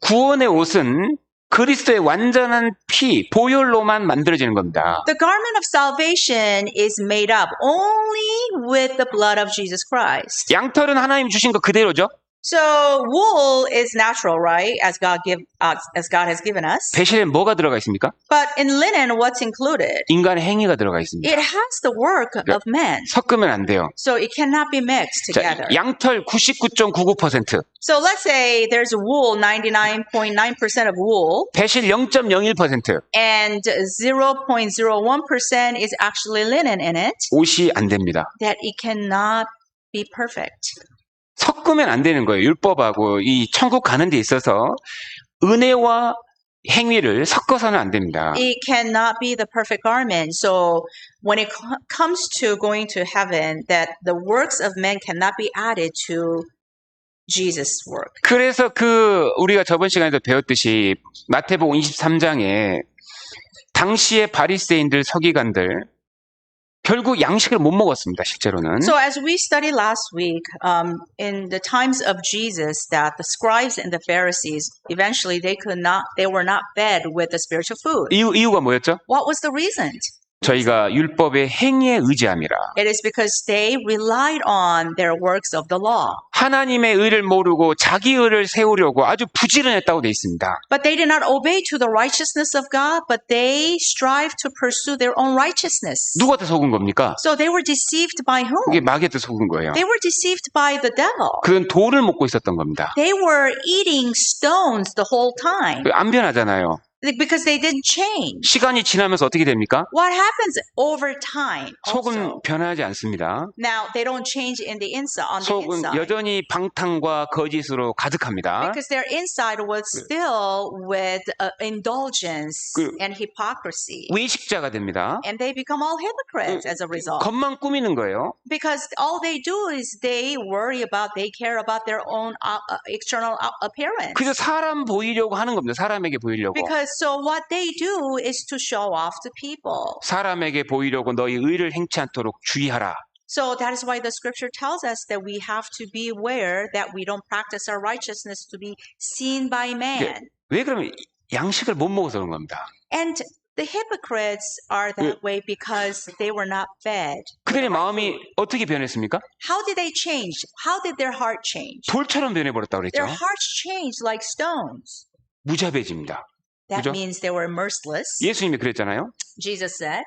구원의 옷은 그리스도의 완전한 피, 보혈로만 만들어지는 겁니다. The garment of salvation is made up only with the blood of Jesus Christ. 양털은 하나님 주신 거 그대로죠. So wool is natural, right? As God has given us. 배실에 뭐가 들어가 있습니까? But in linen, what's included? 인간의 행위가 들어가 있습니다. It has the work of men. 섞으면 안 돼요. So it cannot be mixed 자, together. 양털 99.99%, So let's say there's wool, 99.9% of wool, 배실 0.01%, and 0.01% is actually linen in it, 옷이 안 됩니다. that it cannot be perfect. 섞으면 안 되는 거예요. 율법하고 이 천국 가는 데 있어서 은혜와 행위를 섞어서는 안 됩니다. It cannot be the perfect garment. So when it comes to going to heaven, that the works of men cannot be added to Jesus' work. 그래서 우리가 저번 시간에도 배웠듯이 마태복음 23장에 당시의 바리새인들, 서기관들 결국 양식을 못 먹었습니다. 실제로는. So as we studied last week, in the times of Jesus, that the scribes and the Pharisees eventually they were not fed with the spiritual food. 이유가 뭐였죠? What was the reason? 저희가 율법의 행위에 의지함이라. It is because they relied on their works of the law. 하나님의 의를 모르고 자기 의를 세우려고 아주 부지런했다고 돼 있습니다. But they did not obey to the righteousness of God, but they strive to pursue their own righteousness. 누구한테 속은 겁니까? So they were deceived by 이게 whom? 마귀한테 속은 거예요. They were deceived by the devil. 그건 돌을 먹고 있었던 겁니다. They were eating stones the whole time 안 변하잖아요. because they didn't change. 시간이 지나면서 어떻게 됩니까? What happens over time? 속은 Also? 변하지 않습니다. Now they don't change in the inside. On the 속은 inside. 여전히 방탕과 거짓으로 가득합니다. Because their inside was still with indulgence 그- and hypocrisy. 외식자가 됩니다. And they become all hypocrites as a result. 겉만 꾸미는 거예요. Because all they do is they care about their own external appearance. 그래서 사람 보이려고 하는 겁니다. 사람에게 보이려고. Because so what they do is to show off to people. 사람에게 보이려고 너희 의를 행치 않도록 주의하라. So that is why the scripture tells us that we have to be aware that we don't practice our righteousness to be seen by man. 왜 그러면 양식을 못 먹어서 그런 겁니다. And the hypocrites are that way because they were not fed. 그들의 마음이 어떻게 변했습니까? How did they change? How did their heart change? 돌처럼 변해버렸다고 Their 그랬죠. hearts changed like stones. 무자비해집니다. That 그죠? means they were merciless. 예수님이 그랬잖아요. Jesus said,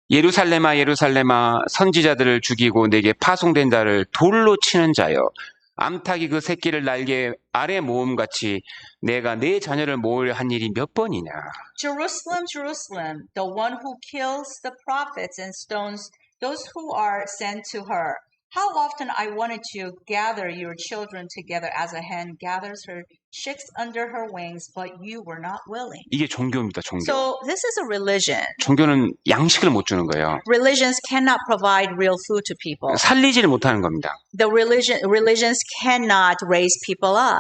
예루살렘아 예루살렘아 선지자들을 죽이고 내게 파송된 자를 돌로 치는 자여 암탉이 그 새끼를 날개 아래 모음같이 내가 내 자녀를 모으려 한 일이 몇 번이냐. Jerusalem, Jerusalem, the one who kills the prophets and stones those who are sent to her. How often I wanted to gather your children together as a hen gathers her chicks under her wings, but you were not willing. 이게 종교입니다. 종교. So this is a religion. 종교는 양식을 못 주는 거예요. Religions cannot provide real food to people. 살리지를 못하는 겁니다. The religions cannot raise people up.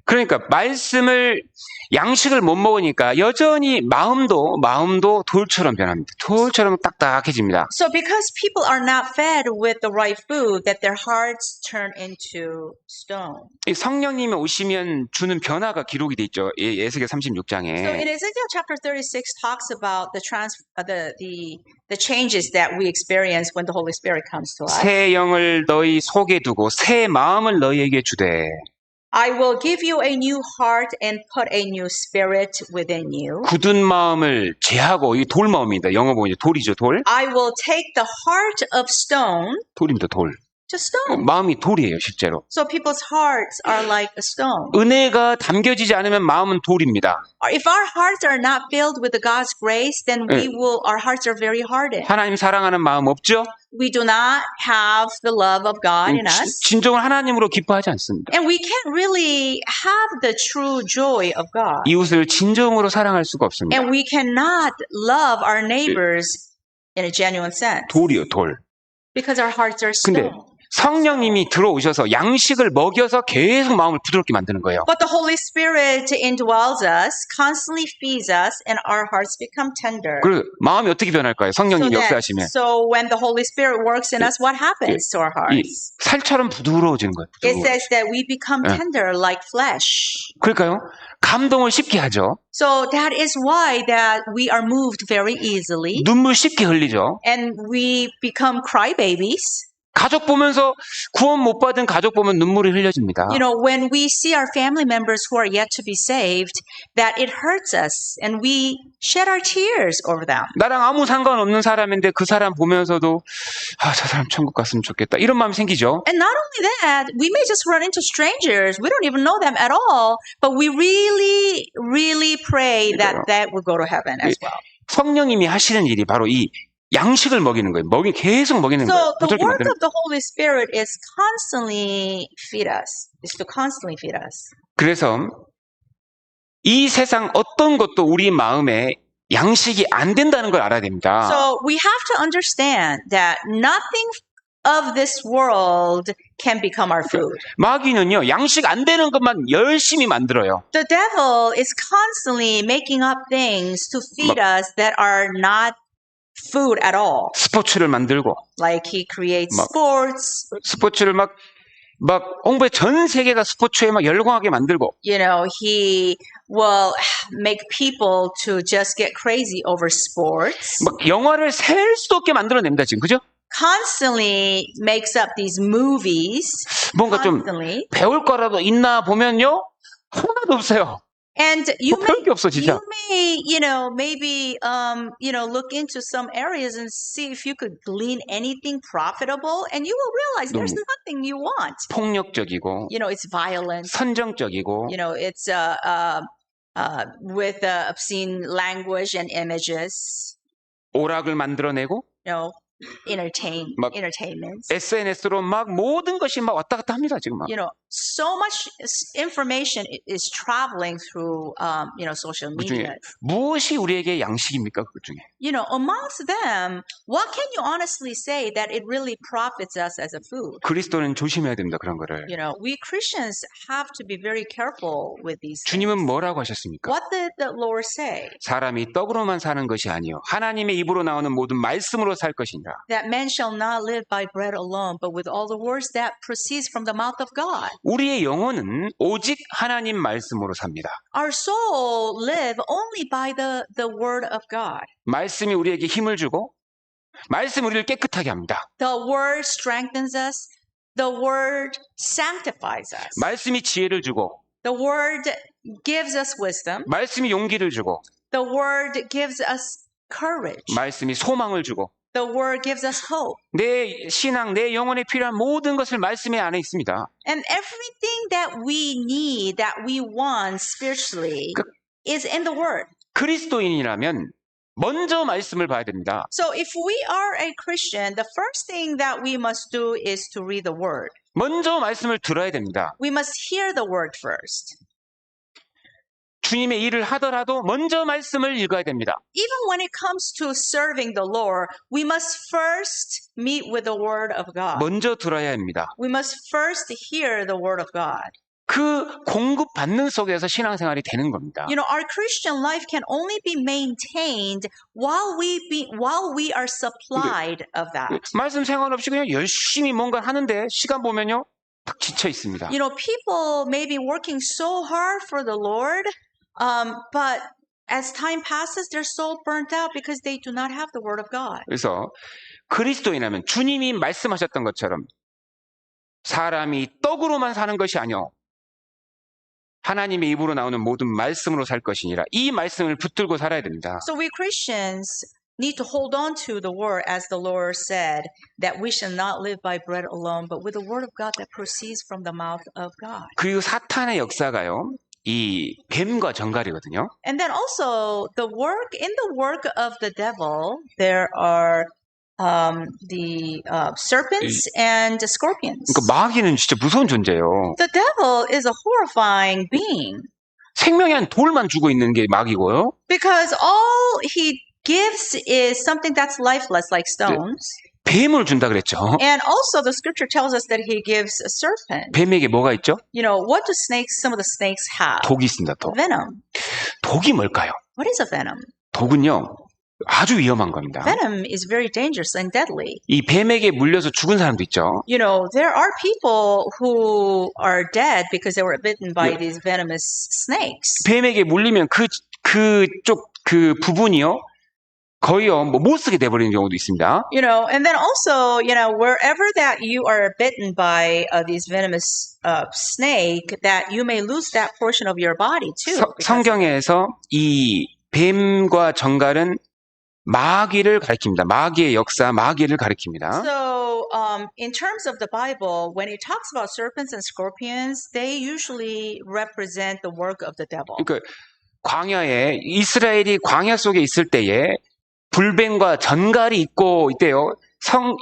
그러니까 말씀을 양식을 못 먹으니까 여전히 마음도 돌처럼 변합니다. 돌처럼 딱딱해집니다. So because people are not fed with the right food, that their hearts turn into stone. 이 성령님이 오시면 주는 변화가 기록이 돼 있죠. 에스겔 So 36장에. in Ezekiel chapter 36 talks about the changes that we experience when the Holy Spirit comes to us. 새 영을 너희 속에 두고 새 마음을 너희에게 주되 I will give you a new heart and put a new spirit within you. 굳은 마음을 제하고 이 돌 마음입니다. 영어 보면 돌이죠. 돌. I will take the heart of stone 돌입니다. 돌. to stone. 마음이 돌이에요. 실제로. So people's hearts are like a stone. 은혜가 담겨지지 않으면 마음은 돌입니다. If our hearts are not filled with the God's grace, then our hearts are very hardened. 하나님 사랑하는 마음 없죠? We do not have the love of God in us. 진정을 하나님으로 기뻐하지 않습니다. And we can't really have the true joy of God. 이웃을 진정으로 사랑할 수가 없습니다. And we cannot love our neighbors in a genuine sense. 돌이요, 돌. Because our hearts are 근데 stone. 성령님이 들어오셔서 양식을 먹여서 계속 마음을 부드럽게 만드는 거예요. But the Holy Spirit indwells us, constantly feeds us, and our hearts become tender. 그리고 마음이 어떻게 변할까요? 성령님이 역사하시면 So when the Holy Spirit works in us, what happens to our 이 hearts? 살처럼 부드러워지는 거예요. It says that we become tender like flesh. 그러니까요. 감동을 쉽게 하죠. So that is why that we are moved very easily, 눈물 쉽게 흘리죠. and we become crybabies. 가족 보면서 구원 못 받은 가족 보면 눈물이 흘려집니다. You know, when we see our family members who are yet to be saved, that it hurts us, and we shed our tears over them. 나랑 아무 상관없는 사람인데 그 사람 보면서도 저 사람 천국 갔으면 좋겠다. 이런 마음이 생기죠. And not only that, we may just run into strangers. We don't even know them at all, but we really, really pray that that would go to heaven as well. 성령님이 하시는 일이 바로 이 양식을 먹이는 거예요. 계속 먹이는 거예요. So the 부드럽게 work 만드는 of the Holy Spirit is to constantly feed us. 그래서 이 세상 어떤 것도 우리 마음에 양식이 안 된다는 걸 알아야 됩니다. So we have to understand that nothing of this world can become our food. 마귀는요, 양식 안 되는 것만 열심히 만들어요. The devil is constantly making up things to feed us that are not food at all. 스포츠를 만들고, Like he creates sports. 스포츠를 막 홍보에 전 세계가 스포츠에 막 열광하게 만들고, You know, he will make people to just get crazy over sports. 막 영화를 셀 수도 없게 만들어냅니다, 지금. 그죠? Constantly makes up these movies. 뭔가 좀 Constantly. 배울 거라도 있나 보면요, 하나도 없어요. And you 뭐 배울 게 없어, 진짜. may, you know, maybe, look into some areas and see if you could glean anything profitable, and you will realize there's nothing you want. 폭력적이고, You know, it's violent. 선정적이고, You know, it's with obscene language and images. 오락을 만들어내고, You know, entertainment. SNS로 막 모든 것이 막 왔다 갔다 합니다, 지금 막. You know, so much information is traveling through, social 그 중에 media. 무엇이 우리에게 양식입니까? 그 중에. You know, amongst them, what can you honestly say that it really profits us as a food? 그리스도는 조심해야 됩니다, 그런 거를. You know, we Christians have to be very careful with these things. 주님은 뭐라고 하셨습니까? What did the Lord say? 사람이 떡으로만 사는 것이 아니요 하나님의 입으로 나오는 모든 말씀으로 살 것이니라. That man shall not live by bread alone, but with all the words that proceeds from the mouth of God. 우리의 영혼은 오직 하나님 말씀으로 삽니다. Our soul live only by the word of God. 말씀이 우리에게 힘을 주고 말씀이 우리를 깨끗하게 합니다. The word strengthens us. The word sanctifies us. 말씀이 지혜를 주고 The word gives us wisdom. 말씀이 용기를 주고 The word gives us courage. 말씀이 소망을 주고 The word gives us hope. 내 신앙, 내 영혼에 필요한 모든 것을 말씀의 안에 있습니다. And everything that we need, that we want spiritually, is in the word. 그리스도인이라면 먼저 말씀을 봐야 됩니다. So if we are a Christian, the first thing that we must do is to read the word. 먼저 말씀을 들어야 됩니다. We must hear the word first. 주님의 일을 하더라도 먼저 말씀을 읽어야 됩니다. Even when it comes to serving the Lord, we must first meet with the word of God. 먼저 들어야 합니다. We must first hear the word of God. 그 공급받는 속에서 신앙생활이 되는 겁니다. You know, our Christian life can only be maintained while we are supplied of that. 말씀 생활 없이 그냥 열심히 뭔가 하는데 시간 보면요 딱 지쳐 있습니다. You know, people may be working so hard for the Lord, but as time passes, they're so burnt out because they do not have the word of God. 그래서 그리스도인이라면 주님이 말씀하셨던 것처럼 사람이 떡으로만 사는 것이 아니요 하나님의 입으로 나오는 모든 말씀으로 살 것이니라. 이 말씀을 붙들고 살아야 됩니다. So we Christians need to hold on to the word, as the Lord said, that we shall not live by bread alone, but with the word of God that proceeds from the mouth of God. 그리고 사탄의 역사가요. 이 뱀과 정갈이거든요. And then also in the work of the devil, there are the serpents and scorpions. 그러니까 마귀는 진짜 무서운 존재예요. The devil is a horrifying being 생명이 한 돌만 주고 있는 게 마귀고요. because all he gives is something that's lifeless, like stones. 뱀을 준다 그랬죠. And also the scripture tells us that he gives a serpent. 뱀에게 뭐가 있죠? You know, what do some of the snakes have? 독이 있습니다. 독. Venom. 독이 뭘까요? What is a venom? 독은요, 아주 위험한 겁니다. Venom is very dangerous and deadly. 이 뱀에게 물려서 죽은 사람도 있죠. You know, there are people who are dead because they were bitten by these venomous snakes. 뱀에게 물리면 그 부분이요, 거의요, 못 쓰게 돼버리는 경우도 있습니다. You know, and then also, you know, wherever that you are bitten by these venomous snake, that you may lose that portion of your body too. 성경에서 이 뱀과 정갈은 마귀를 가리킵니다. 마귀의 역사, 마귀를 가리킵니다. So, in terms of the Bible, when it talks about serpents and scorpions, they usually represent the work of the devil. 그러니까 광야에 이스라엘이 광야 속에 있을 때에 불뱀과 전갈이 있고 있대요.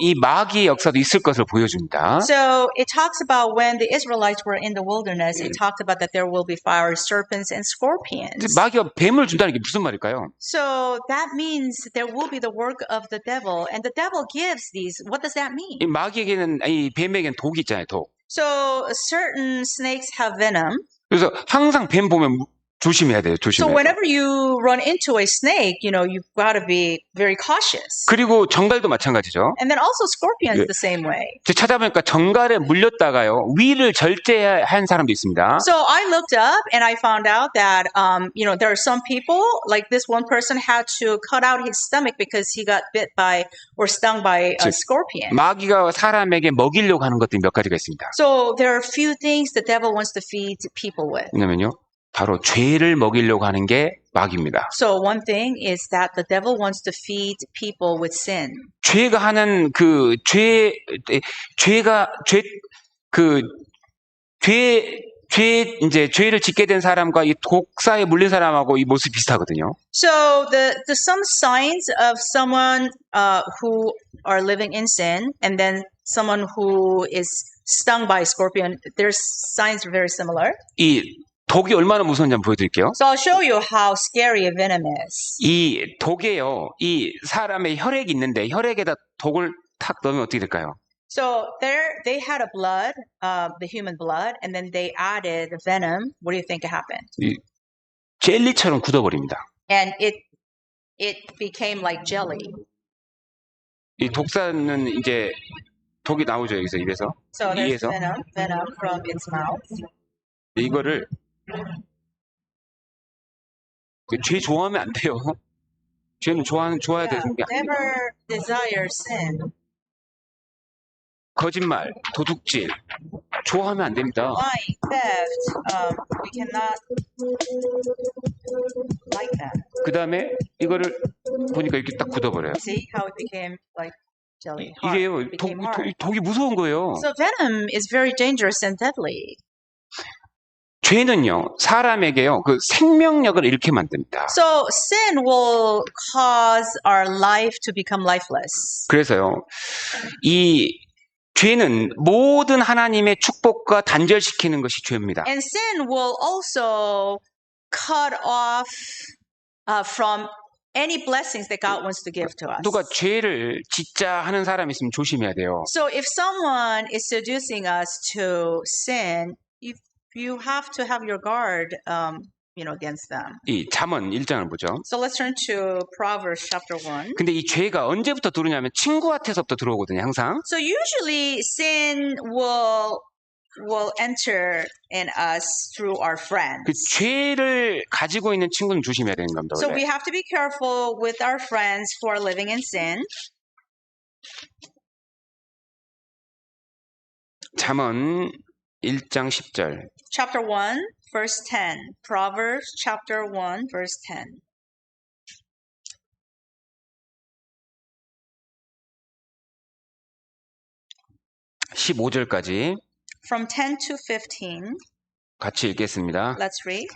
이 마귀의 역사도 있을 것을 보여줍니다. So it talks about when the Israelites were in the wilderness, it talked about that there will be fire serpents and scorpions. 마귀가 뱀을 준다는 게 무슨 말일까요? So that means there will be the work of the devil, and the devil gives these. What does that mean? 이 마귀에게는, 이 뱀에게는 독이 있잖아요, 독. So certain snakes have venom. 그래서 항상 뱀 보면 조심해야 돼요, So 조심해야 돼요. whenever you run into a snake, you know, you've got to be very cautious. 그리고 정갈도 마찬가지죠. And then also scorpions the same way. 제가 찾아보니까 정갈에 물렸다가요, 위를 절제한 사람도 있습니다. So I looked up and I found out that, you know, there are some people, like this one person had to cut out his stomach because he got bit by or stung by a scorpion. 마귀가 사람에게 먹이려고 하는 것들이 몇 가지가 있습니다. So there are a few things the devil wants to feed people with. 왜냐면요, 바로 죄를 먹이려고 하는 게 마귀입니다. So one thing is that the devil wants to feed people with sin. 죄가 하는 죄를 짓게 된 사람과 이 독사에 물린 사람하고 이 모습이 비슷하거든요. So the some signs of someone who are living in sin, and then someone who is stung by a scorpion, their signs are very similar. 이 독이 얼마나 무서운지 한번 보여드릴게요. So I'll show you how scary a venom is. 이 독에요, 이 사람의 혈액이 있는데 혈액에다 독을 탁 넣으면 어떻게 될까요? So they had a blood, the human blood, and then they added venom. What do you think happened? 이 젤리처럼 굳어버립니다. And it became like jelly. 이 독사는 이제 독이 나오죠, 여기서 입에서. So there's 이에서 venom from its mouth. 이거를 죄 좋아하면 안 돼요. 죄는 좋아야 되는 게 아니에요. Never desire sin. 거짓말, 도둑질 좋아하면 안 됩니다. Lying, theft, we cannot like that. 그 다음에 이거를 보니까 이렇게 딱 굳어버려요. See how it became like jelly? Hard. 이게요, It became hard. 독이 무서운 거예요. So venom is very dangerous and deadly. 죄는요, 사람에게요, 그 생명력을 잃게 만듭니다. So sin will cause our life to become lifeless. 그래서요, 이 죄는 모든 하나님의 축복과 단절시키는 것이 죄입니다. And sin will also cut off from any blessings that God wants to give to us. 누가 죄를 짓자 하는 사람이 있으면 조심해야 돼요. So if someone is seducing us to sin, you have to have your guard, against them. 이 잠언 1장을 보죠. So let's turn to Proverbs chapter 1. 근데 이 죄가 언제부터 들어오냐면 친구한테서부터 들어오거든요, 항상. So usually sin will enter in us through our friends. 그 죄를 가지고 있는 친구는 조심해야 되는 겁니다. So we 원래. have to be careful with our friends who are living in sin. 잠언 1장 10절. Chapter 1, verse 10. Proverbs chapter 1, verse 10. (15절까지) From 10 to 15, 같이 읽겠습니다. let's read.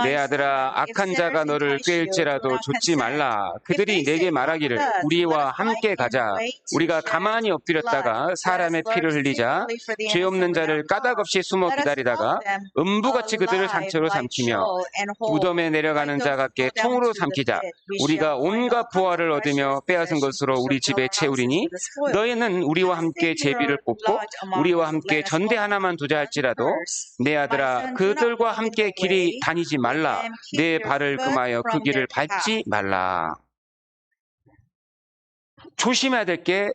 내 아들아, 악한 자가 너를 꾀일지라도 좇지 말라. 그들이 내게 말하기를 우리와 함께 가자. 우리가 가만히 엎드렸다가 사람의 피를 흘리자. 죄 없는 자를 까닭없이 숨어 기다리다가 음부같이 그들을 산채로 삼키며 무덤에 내려가는 자 같게 통으로 삼키자. 우리가 온갖 부활을 얻으며 빼앗은 것으로 우리 집에 채우리니 너희는 우리와 함께 제비를 뽑고 우리와 함께 전대 하나만 두자 할지라도 내 아들아, 그들과 함께 길이 다니지 말라. 내 발을 금하여 그 길을 밟지 말라. 조심해야 될 게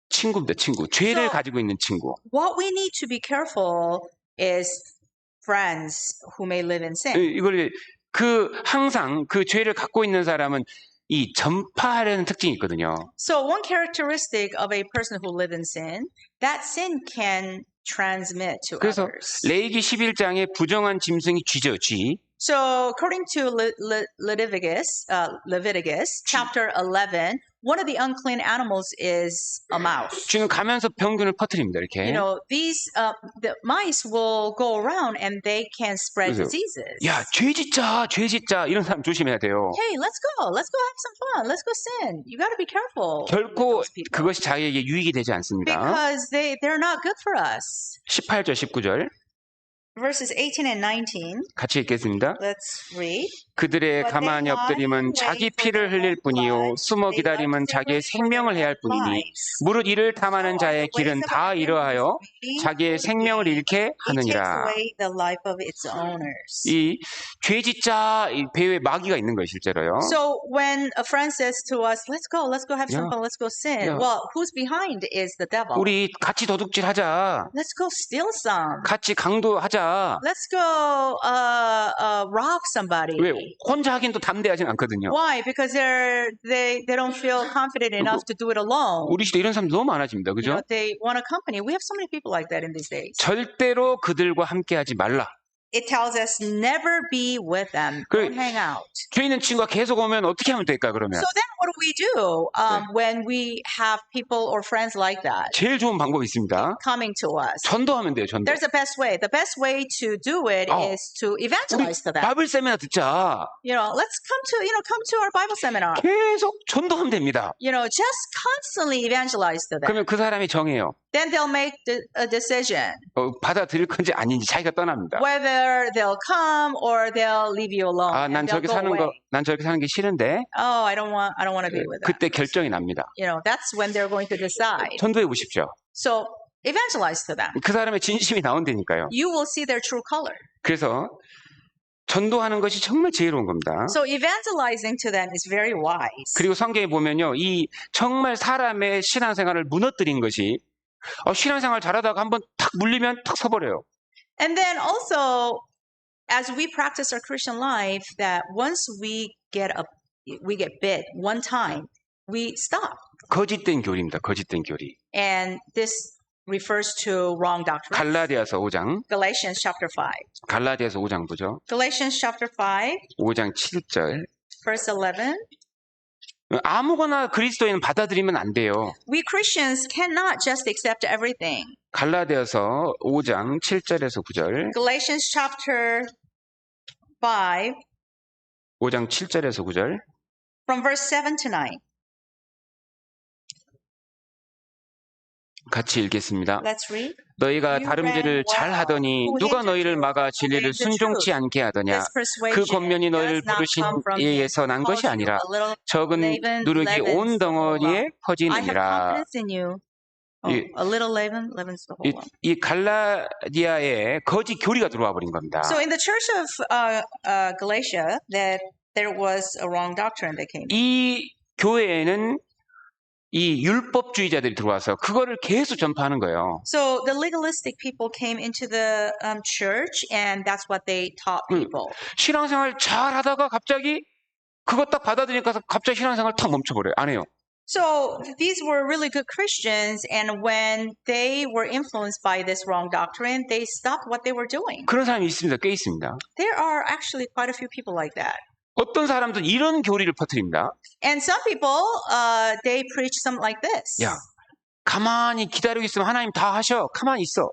친구입니다. 친구. 죄를 가지고 있는 친구. What we need to be careful is friends who may live in sin. 이걸 항상 그 죄를 갖고 있는 사람은 이 전파하려는 특징이 있거든요. So one characteristic of a person who live in sin, that sin can transmit to 그래서 others. 레위기 11장에 부정한 짐승이 쥐죠, 쥐. So according to Leviticus chapter 11, one of the unclean animals is a mouse. 쥐는 가면서 병균을 퍼뜨립니다, 이렇게. You know, the mice will go around and they can spread 그래서, diseases. 야, 죄 짓자. 이런 사람 조심해야 돼요. Hey, let's go have some fun. Let's go sin. You got to be careful. 결코 with those people. 그것이 자기에게 유익이 되지 않습니다. Because they're not good for us. 18절, 19절 Verses 18 and 19. 같이 읽겠습니다. Let's read. 그들의 가만히 엎드림은 자기 피를 흘릴 뿐이요 숨어 기다림은 자기의 생명을 해야 할 뿐이니 무릇 이를 탐하는 자의 길은 다 이러하여 자기의 생명을 잃게 하느니라. 이 죄짓자 이 배후에 마귀가 있는 거예요, 실제로요. So when a friend says to us, let's go have some fun, let's go sin. Yeah. Well, who's behind is the devil. 우리 같이 도둑질하자. Let's go steal some. 같이 강도하자. Let's go rob somebody. 왜 혼자 하긴 또 담대하진 않거든요. Why? Because they don't feel confident enough to do it alone. 우리 시대 이런 사람들 너무 많아집니다. You 그죠? know, they want a company. We have so many people like that in these days. 절대로 그들과 함께 하지 말라. It tells us never be with them. Don't hang out. 죄 있는 친구가 계속 오면 어떻게 하면 될까 그러면? So then what do we do when we have people or friends like that 제일 좋은 방법이 있습니다. coming to us? 전도하면 돼요, 전도. There's a best way. The best way to do it is to 우리 evangelize to them. 바이블 세미나 듣자. You know, let's come to our Bible seminar. 계속 전도하면 됩니다. You know, just constantly evangelize to them. 그러면 그 사람이 정해요. Then they'll make a decision 받아들일 건지 아닌지 자기가 떠납니다. whether they'll come or they'll leave you alone. 아, and 난 they'll 저렇게 go 사는 away. 난 저렇게 사는 게 싫은데. Oh, I don't want to be with them. 그때 결정이 납니다. You know, that's when they're going to decide. 전도해 보십시오. So evangelize to them. 그 사람의 진심이 나온다니까요. You will see their true color. 그래서 전도하는 것이 정말 지혜로운 겁니다. So evangelizing to them is very wise. 그리고 성경에 보면요, 이 정말 사람의 신앙생활을 무너뜨린 것이 신앙생활 잘하다가 한번 탁 물리면 탁 서버려요. And then also, as we practice our Christian life, that once we get bit one time, we stop. 거짓된 교리입니다. 거짓된 교리. And this refers to wrong doctrine. 갈라디아서 5장. Galatians chapter 5. 갈라디아서 5장 보죠. Galatians chapter 5, 5장 7절. verse 11. 아무거나 그리스도인은 받아들이면 안 돼요. We Christians cannot just accept everything. 갈라디아서 5장 7절에서 9절. Galatians chapter 5, 5장 7절에서 9절. from verse 7 to 9. 같이 읽겠습니다. Let's read. 너희가 다름질을 잘 하더니 누가 너희를 막아 진리를 순종치 않게 하더냐? This 그 persuasion 권면이 너희를 does not 부르신 come from 이에서 난 것이 아니라 적은 누룩이 온 덩어리에 I have 퍼지느니라. confidence in you. 이- A little leaven leavens the whole lump. 이 갈라디아에 거짓 교리가 들어와 버린 겁니다. So in the church of Galatia, that there was a wrong doctrine that came. 이 교회에는 이 율법주의자들이 들어와서 그거를 계속 전파하는 거예요. So the legalistic people came into the church, and that's what they taught people. 신앙생활 잘 하다가 갑자기 그거 딱 받아들이니까 갑자기 신앙생활 탁 멈춰버려요. 안 해요. So these were really good Christians, and when they were influenced by this wrong doctrine, they stopped what they were doing. 그런 사람이 있습니다. 꽤 있습니다. There are actually quite a few people like that. 어떤 사람들은 이런 교리를 퍼뜨립니다. And some people, they preach something like this. 야, 가만히 기다리고 있으면 하나님 다 하셔. 가만히 있어.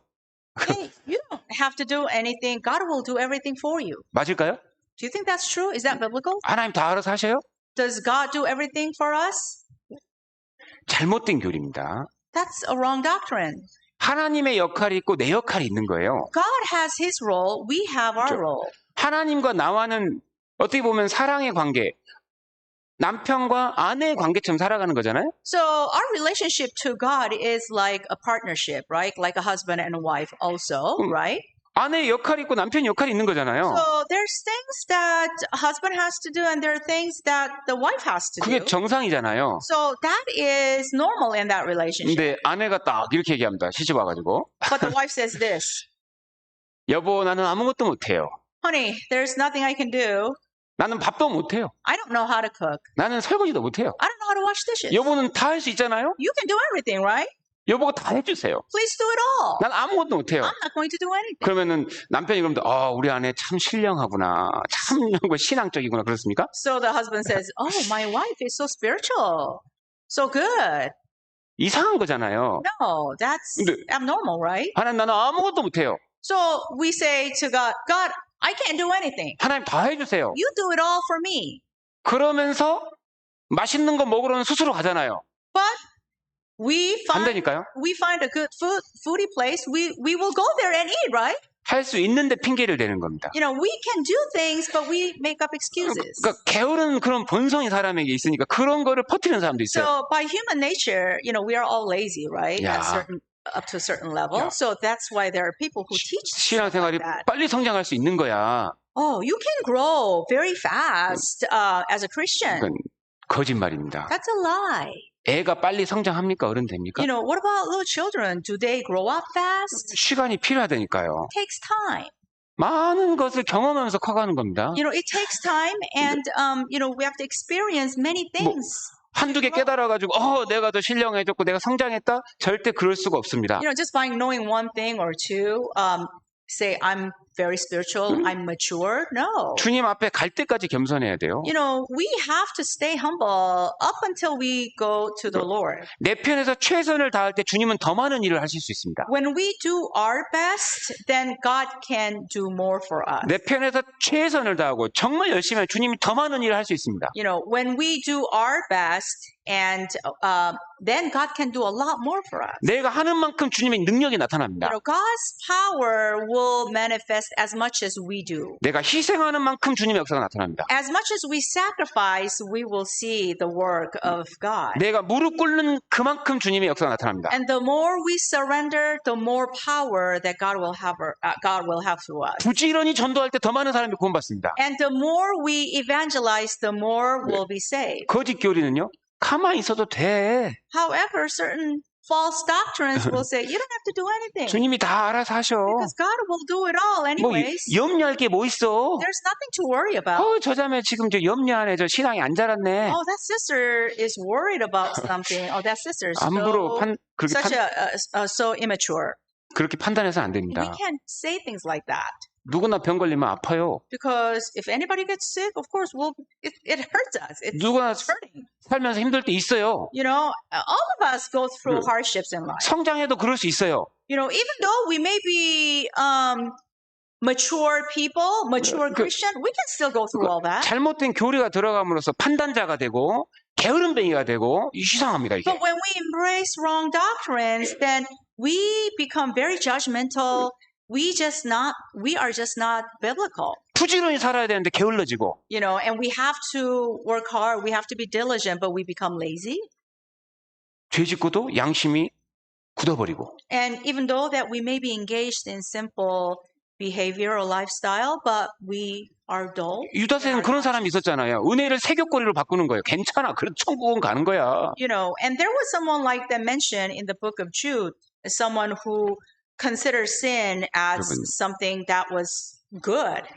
Hey, you don't have to do anything. God will do everything for you. 맞을까요? Do you think that's true? Is that biblical? 하나님 다 알아서 하셔요? Does God do everything for us? 잘못된 교리입니다. That's a wrong doctrine. 하나님의 역할이 있고 내 역할이 있는 거예요. God has his role. We have our role. 하나님과 나와는 어떻게 보면 사랑의 관계, 남편과 아내의 관계처럼 살아가는 거잖아요. So our relationship to God is like a partnership, right? Like a husband and a wife also, right? 아내의 역할이 있고 남편의 역할이 있는 거잖아요. So there's things that a husband has to do and there are things that the wife has to 그게 do. 정상이잖아요. So that is normal in that relationship. 근데 아내가 딱 이렇게 얘기합니다. 시집 와가지고. But the wife says this, 여보, 나는 아무것도 못해요. honey, there's nothing I can do. 나는 밥도 못해요. I don't know how to cook. 나는 설거지도 못해요. I don't know how to wash dishes. 여보는 다 할 수 있잖아요. You can do everything, right? 여보가 다 해주세요. Please do it all. 난 아무것도 못해요. I'm not going to do anything. 그러면은 남편이 그러면 우리 아내 참 신령하구나. 참 신앙적이구나. 그렇습니까? So the husband says, oh, my wife is so spiritual. So good. 이상한 거잖아요. No, that's 근데 abnormal, right? 하나님 나는 아무것도 못해요. So we say to God, God, I can't do anything. 하나님 다 해주세요. You do it all for me. 그러면서 맛있는 거 먹으러는 스스로 가잖아요. But we 안 find 되니까요. a good foodie place. We will go there and eat, right? 할 수 있는데 핑계를 대는 겁니다. You know, we can do things, but we make up excuses. 그러니까 게으른 그런 본성이 사람에게 있으니까 그런 거를 퍼뜨리는 사람도 있어요. So by human nature, you know, we are all lazy, right? Yeah. Up to a certain level. Yeah. So that's why there are people who teach 신앙생활이 that. 빨리 성장할 수 있는 거야. Oh, you can grow very fast as a Christian. 그건 거짓말입니다. That's a lie. 애가 빨리 성장합니까? 어른 됩니까? You know, what about little children? Do they grow up fast? 시간이 필요하다니까요. It takes time. 많은 것을 경험하면서 커가는 겁니다. You know, it takes time, and you know, we have to experience many things. 한두 개 깨달아가지고 내가 더 신령해졌고 내가 성장했다? 절대 그럴 수가 없습니다. You know, just by knowing one thing or two, say I'm very spiritual, I'm mature. No. 주님 앞에 갈 때까지 겸손해야 돼요. You know, we have to stay humble up until we go to the Lord. 내 편에서 최선을 다할 때 주님은 더 많은 일을 하실 수 있습니다. When we do our best, then God can do more for us. 내 편에서 최선을 다하고 정말 열심히 하면 주님이 더 많은 일을 할 수 있습니다. You know, when we do our best, and then God can do a lot more for us. 내가 하는 만큼 주님의 능력이 You 나타납니다. know, God's power will manifest as much as we do. 내가 희생하는 만큼 주님의 역사가 나타납니다. As much as we sacrifice, we will see the work of God. 내가 무릎 꿇는 그만큼 주님의 역사가 나타납니다. And the more we surrender, the more power that God will have through us. 부지런히 전도할 때 더 많은 사람이 구원받습니다. And the more we evangelize, the more will be saved. 거짓 교리는요, 가만히 있어도 돼. However, certain false doctrines will say, you don't have to do anything. 주님이 다 알아서 하셔. Because God will do it all 뭐 anyways. 염려할 게 뭐 있어? There's nothing to worry about. 저 자매 지금 저 염려하네. 저 신앙이 안 자랐네. Oh, that sister is worried about something. Oh, that sister is 함부로 so immature. 그렇게 판단해서는 안 We 됩니다. can't say things like that. 누구나 병 걸리면 아파요. Because if anybody gets sick, of course, it hurts us. 누구나 It's hurting. 살면서 힘들 때 있어요. You know, all of us go through hardships in life. 성장해도 그럴 수 있어요. You know, even though we may be mature people, mature Christian, we can still go through all that. 잘못된 교리가 들어감으로써 판단자가 되고 게으름뱅이가 되고 이상합니다 이게. But when we embrace wrong doctrines, then we become very judgmental. We are just not biblical. 부지런히 살아야 되는데 게을러지고. You know, and we have to work hard. We have to be diligent, but we become lazy. 죄짓고도 양심이 굳어버리고. And even though that we may be engaged in simple behavior or lifestyle, but we are dull. 유다서에는 그런 사람이 있었잖아요. 은혜를 세교거리로 바꾸는 거예요. 괜찮아. 그래도 천국은 가는 거야. You know, and there was someone like that mentioned in the book of Jude, someone who considered sin as something that was good.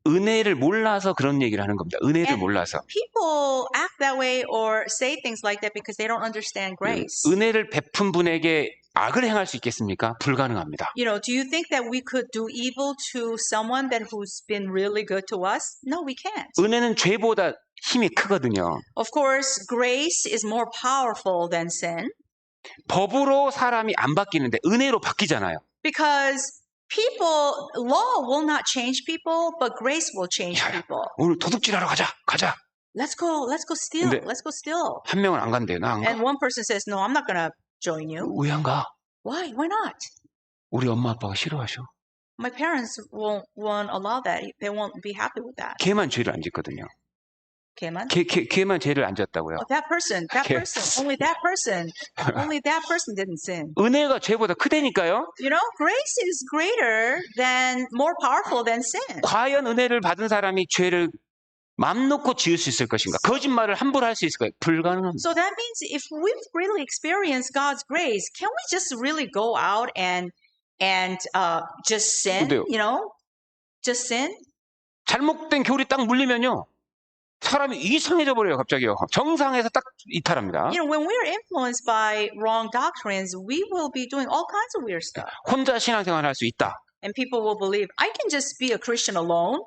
은혜를 몰라서 그런 얘기를 하는 겁니다. 은혜를 몰라서. People act that way or say things like that because they don't understand grace. 은혜를 베푼 분에게 악을 행할 수 있겠습니까? 불가능합니다. You know, do you think that we could do evil to someone who's been really good to us? No, we can't. 은혜는 죄보다 힘이 크거든요. Of course, grace is more powerful than sin 법으로 사람이 안 바뀌는데 은혜로 바뀌잖아요. because law will not change people, but grace will change 야, people. 오늘 도둑질하러 가자. Let's go steal. 근데 Let's go steal. 한 명은 안 간대요. 나 안 가. And one person says, no, I'm not going to join you. 왜 안 가? Why? Why not? 우리 엄마 아빠가 싫어하셔. My parents won't allow that. They won't be happy with that. 걔만 죄를 안 짓거든요. 걔만? 걔만 죄를 안 졌다고요. Oh, that person, Okay. only that person didn't sin. 은혜가 죄보다 크다니까요. You know, grace is more powerful than sin. 과연 은혜를 받은 사람이 죄를 맘 놓고 지을 수 있을 것인가? 거짓말을 함부로 할 수 있을까요? 불가능합니다. So that means if we've really experienced God's grace, can we just really go out and just sin? 근데요. You know, just sin? 잘못된 교리 딱 물리면요. 사람이 이상해져 버려요, 갑자기요. 정상에서 딱 이탈합니다. You know, when we're influenced by wrong doctrines, we will be doing all kinds of weird stuff. 혼자 신앙생활 할 수 있다. And people will believe, I can just be a Christian alone.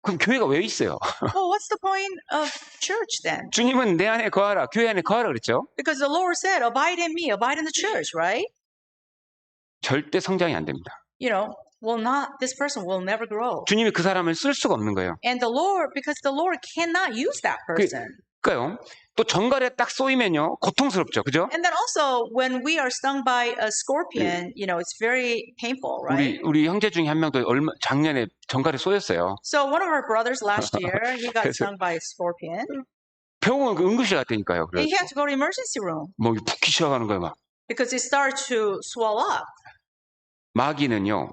그럼 교회가 왜 있어요? Well, what's the point of church then? 주님은 내 안에 거하라, 교회 안에 거하라 그랬죠. Because the Lord said, abide in me, abide in the church, right? 절대 성장이 안 됩니다. You know, this person will never grow. 주님이 그 사람을 쓸 수가 없는 거예요. And because the Lord cannot use that person. 그러니까요. 또 정갈에 딱 쏘이면요, 고통스럽죠, 그죠? And then also, when we are stung by a scorpion, you know, it's very painful, right? 우리 형제 중에 한 명도 작년에 정갈에 쏘였어요. So one of our brothers last year, he got 그래서- stung by a scorpion. 병원 응급실 갔다니까요. And he 그래서 had to go to emergency room 뭐 붓기 시작하는 거예요, 막. because it started to swell up. 마귀는요,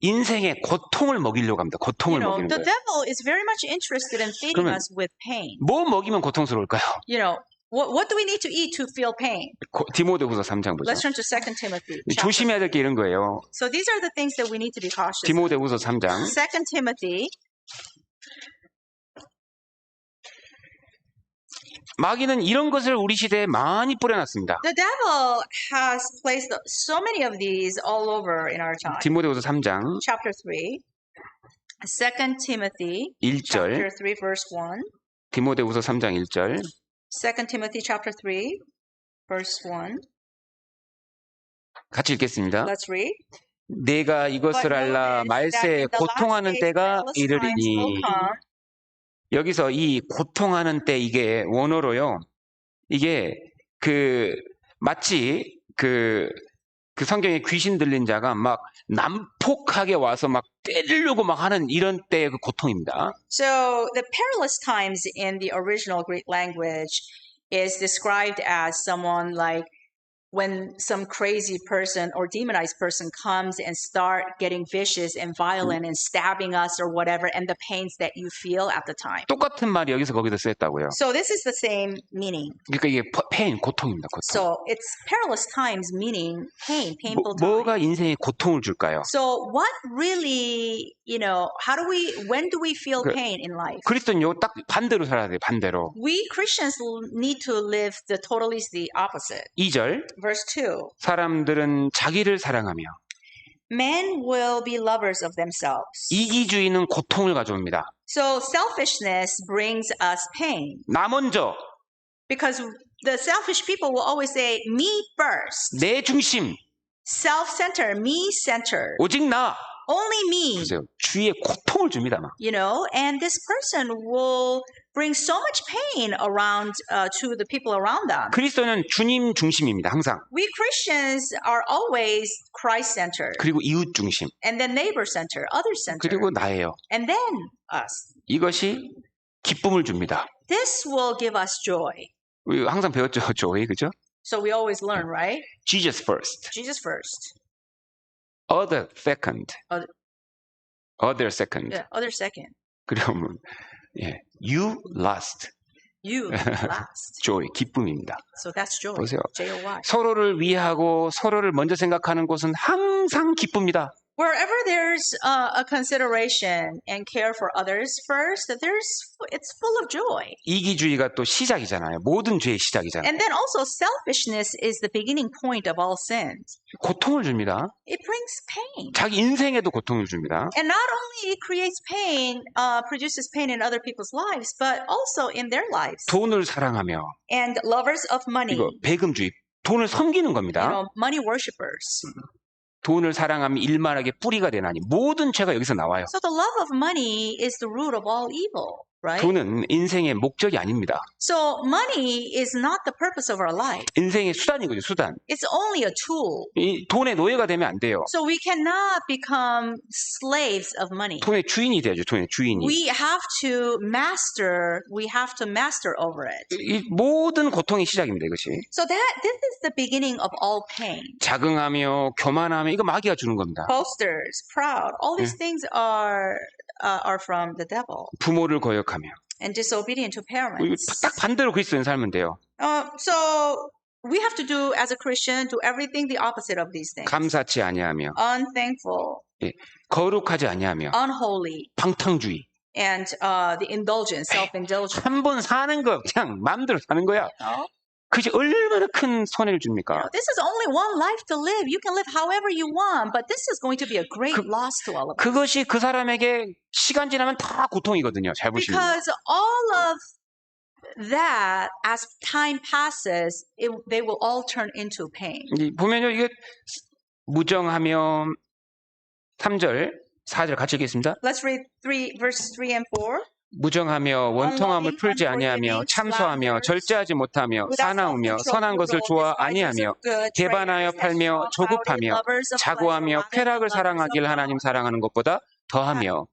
인생의 고통을 먹이려고 합니다. You 고통을 know, 먹이는 the 거예요. devil is very much interested in feeding 그러면- us with pain. 뭐 먹이면 고통스러울까요? You know, what do we need to eat to feel pain? 디모데후서 3장 보죠. Let's turn to 2 Timothy. 조심해야 될 게 이런 거예요. So these are the things that we need to be cautious of. 디모데후서 3장 2 Timothy. 마귀는 이런 것을 우리 시대에 많이 뿌려놨습니다. The devil has placed so many of these all over in our time. 디모데후서 3장 Chapter 3. 2 Timothy 1절 chapter 3 verse 1. 디모데후서 3장 1절 2 Timothy chapter 3 verse 1. 같이 읽겠습니다. Let's read. 내가 이것을 But know 알라 this, that 말세에 in the last 고통하는 days 때가 perilous times will 이르리니. come. 여기서 이 고통하는 때 이게 원어로요. 이게 마치 그 성경에 귀신 들린 자가 막 난폭하게 와서 막 때리려고 막 하는 이런 때의 그 고통입니다. So the perilous times in the original Greek language is described as someone like when some crazy person or demonized person comes and start getting vicious and violent and stabbing us or whatever, and the pains that you feel at the time. 똑같은 말이 여기서 거기서 쓰였다고요. So this is the same meaning. 그러니까 이게 페인, 고통입니다. 고통. So it's perilous times meaning pain, painful times. 뭐가 인생에 고통을 줄까요? So what really, when do we feel pain in life? 그리스도는요, 딱 반대로 살아야 돼요. 반대로. We Christians need to live totally the opposite. 2절 Verse 2. 사람들은 자기를 사랑하며 Men will be lovers of themselves. 이기주의는 고통을 가져옵니다. So selfishness brings us pain. 나 먼저, Because the selfish people will always say, me first. 내 중심, Self-centered, me-centered. 오직 나. Only me. 보세요. 주위에 고통을 줍니다. 막. And this person will bring so much pain around to the people around them. 그리스도는 주님 중심입니다. 항상. We Christians are always Christ-centered. 그리고 이웃 중심. And then neighbor-centered, others-centered. 그리고 나예요. And then us. 이것이 기쁨을 줍니다. This will give us joy. 우리 항상 배웠죠. joy, 그죠? So we always learn, right? Jesus first. Jesus first. Other second. Other- Other second. Yeah, other second. 그러면 you last. You last. joy, 기쁨입니다. So that's joy. 보세요. J-O-Y. 서로를 위하고 서로를 먼저 생각하는 곳은 항상 기쁩니다. Wherever there's a consideration and care for others first, it's full of joy. 이기주의가 또 시작이잖아요. 모든 죄의 시작이잖아요. And then also selfishness is the beginning point of all sins. 고통을 줍니다. It brings pain. 자기 인생에도 고통을 줍니다. And not only it creates pain, produces pain in other people's lives, but also in their lives. 돈을 사랑하며 And lovers of money, 이거 배금주의, 돈을 섬기는 겁니다. money worshippers. 돈을 사랑하면 일만하게 뿌리가 되나니. 모든 죄가 여기서 나와요. So the love of money is the root of all evil, right? 돈은 인생의 목적이 아닙니다. So money is not the purpose of our life. 인생의 수단이거든요, 수단. It's only a tool. 이 돈의 노예가 되면 안 돼요. So we cannot become slaves of money. 돈의 주인이 돼야죠, 돈의 주인이. We have to master over it. 이 모든 고통의 시작입니다, 이것이. So this is the beginning of all pain. 자긍하며 교만하며 이거 마귀가 주는 겁니다. Boasters, proud, all these things are from the devil. 부모를 거역하며. And disobedient to 이거 parents. 딱 반대로 그리스도인 살면 돼요. So we have to do, as a Christian, do everything the opposite of these things. 감사치 아니하며, Unthankful, 거룩하지 아니하며, unholy, 방탕주의. and the indulgence, self-indulgence. 한 번 사는 거 그냥 마음대로 사는 거야. 그것이 얼마나 큰 손해를 줍니까? This is only one life to live. You can live however you want, but this is going to be a great loss to all of us. 그것이 그 사람에게 시간 지나면 다 고통이거든요. 잘 보시면. Because all of that, as time passes, they will all turn into pain. 보면요, 이게 무정하며 3절, 4절 같이 읽겠습니다. Let's read verses 3 and 4. 무정하며 원통함을 풀지 아니하며 참소하며 절제하지 못하며 사나우며 선한 것을 좋아 아니하며 개반하여 팔며 조급하며 자고하며 쾌락을 사랑하길 하나님 사랑하는 것보다 더하며.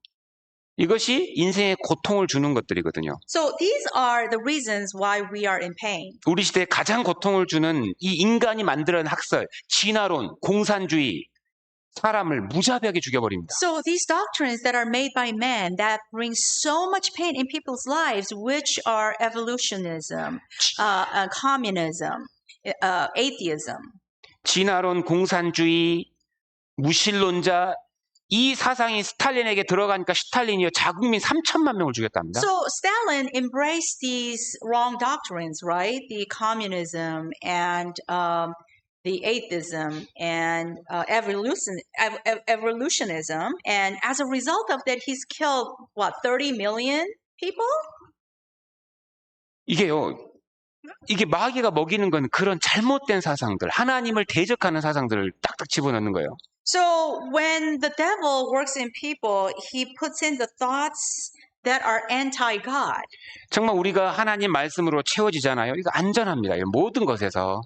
이것이 인생에 고통을 주는 것들이거든요. So these are the reasons why we are in pain. 우리 시대에 가장 고통을 주는 이 인간이 만들어낸 학설, 진화론, 공산주의, 사람을 무자비하게 죽여버립니다. So these doctrines that are made by man that bring so much pain in people's lives, which are evolutionism, communism, atheism. 진화론, 공산주의, 무신론자, 이 사상이 스탈린에게 들어가니까 스탈린이요 자국민 3천만 명을 죽였답니다. So Stalin embraced these wrong doctrines, right? The communism and the atheism and evolutionism, and as a result of that, he's killed 30 million people? 이게 마귀가 먹이는 건 그런 잘못된 사상들, 하나님을 대적하는 사상들을 딱딱 집어넣는 거예요. So when the devil works in people, he puts in the thoughts that are anti-God. 정말 우리가 하나님 말씀으로 채워지잖아요. 이거 안전합니다. 이 모든 것에서.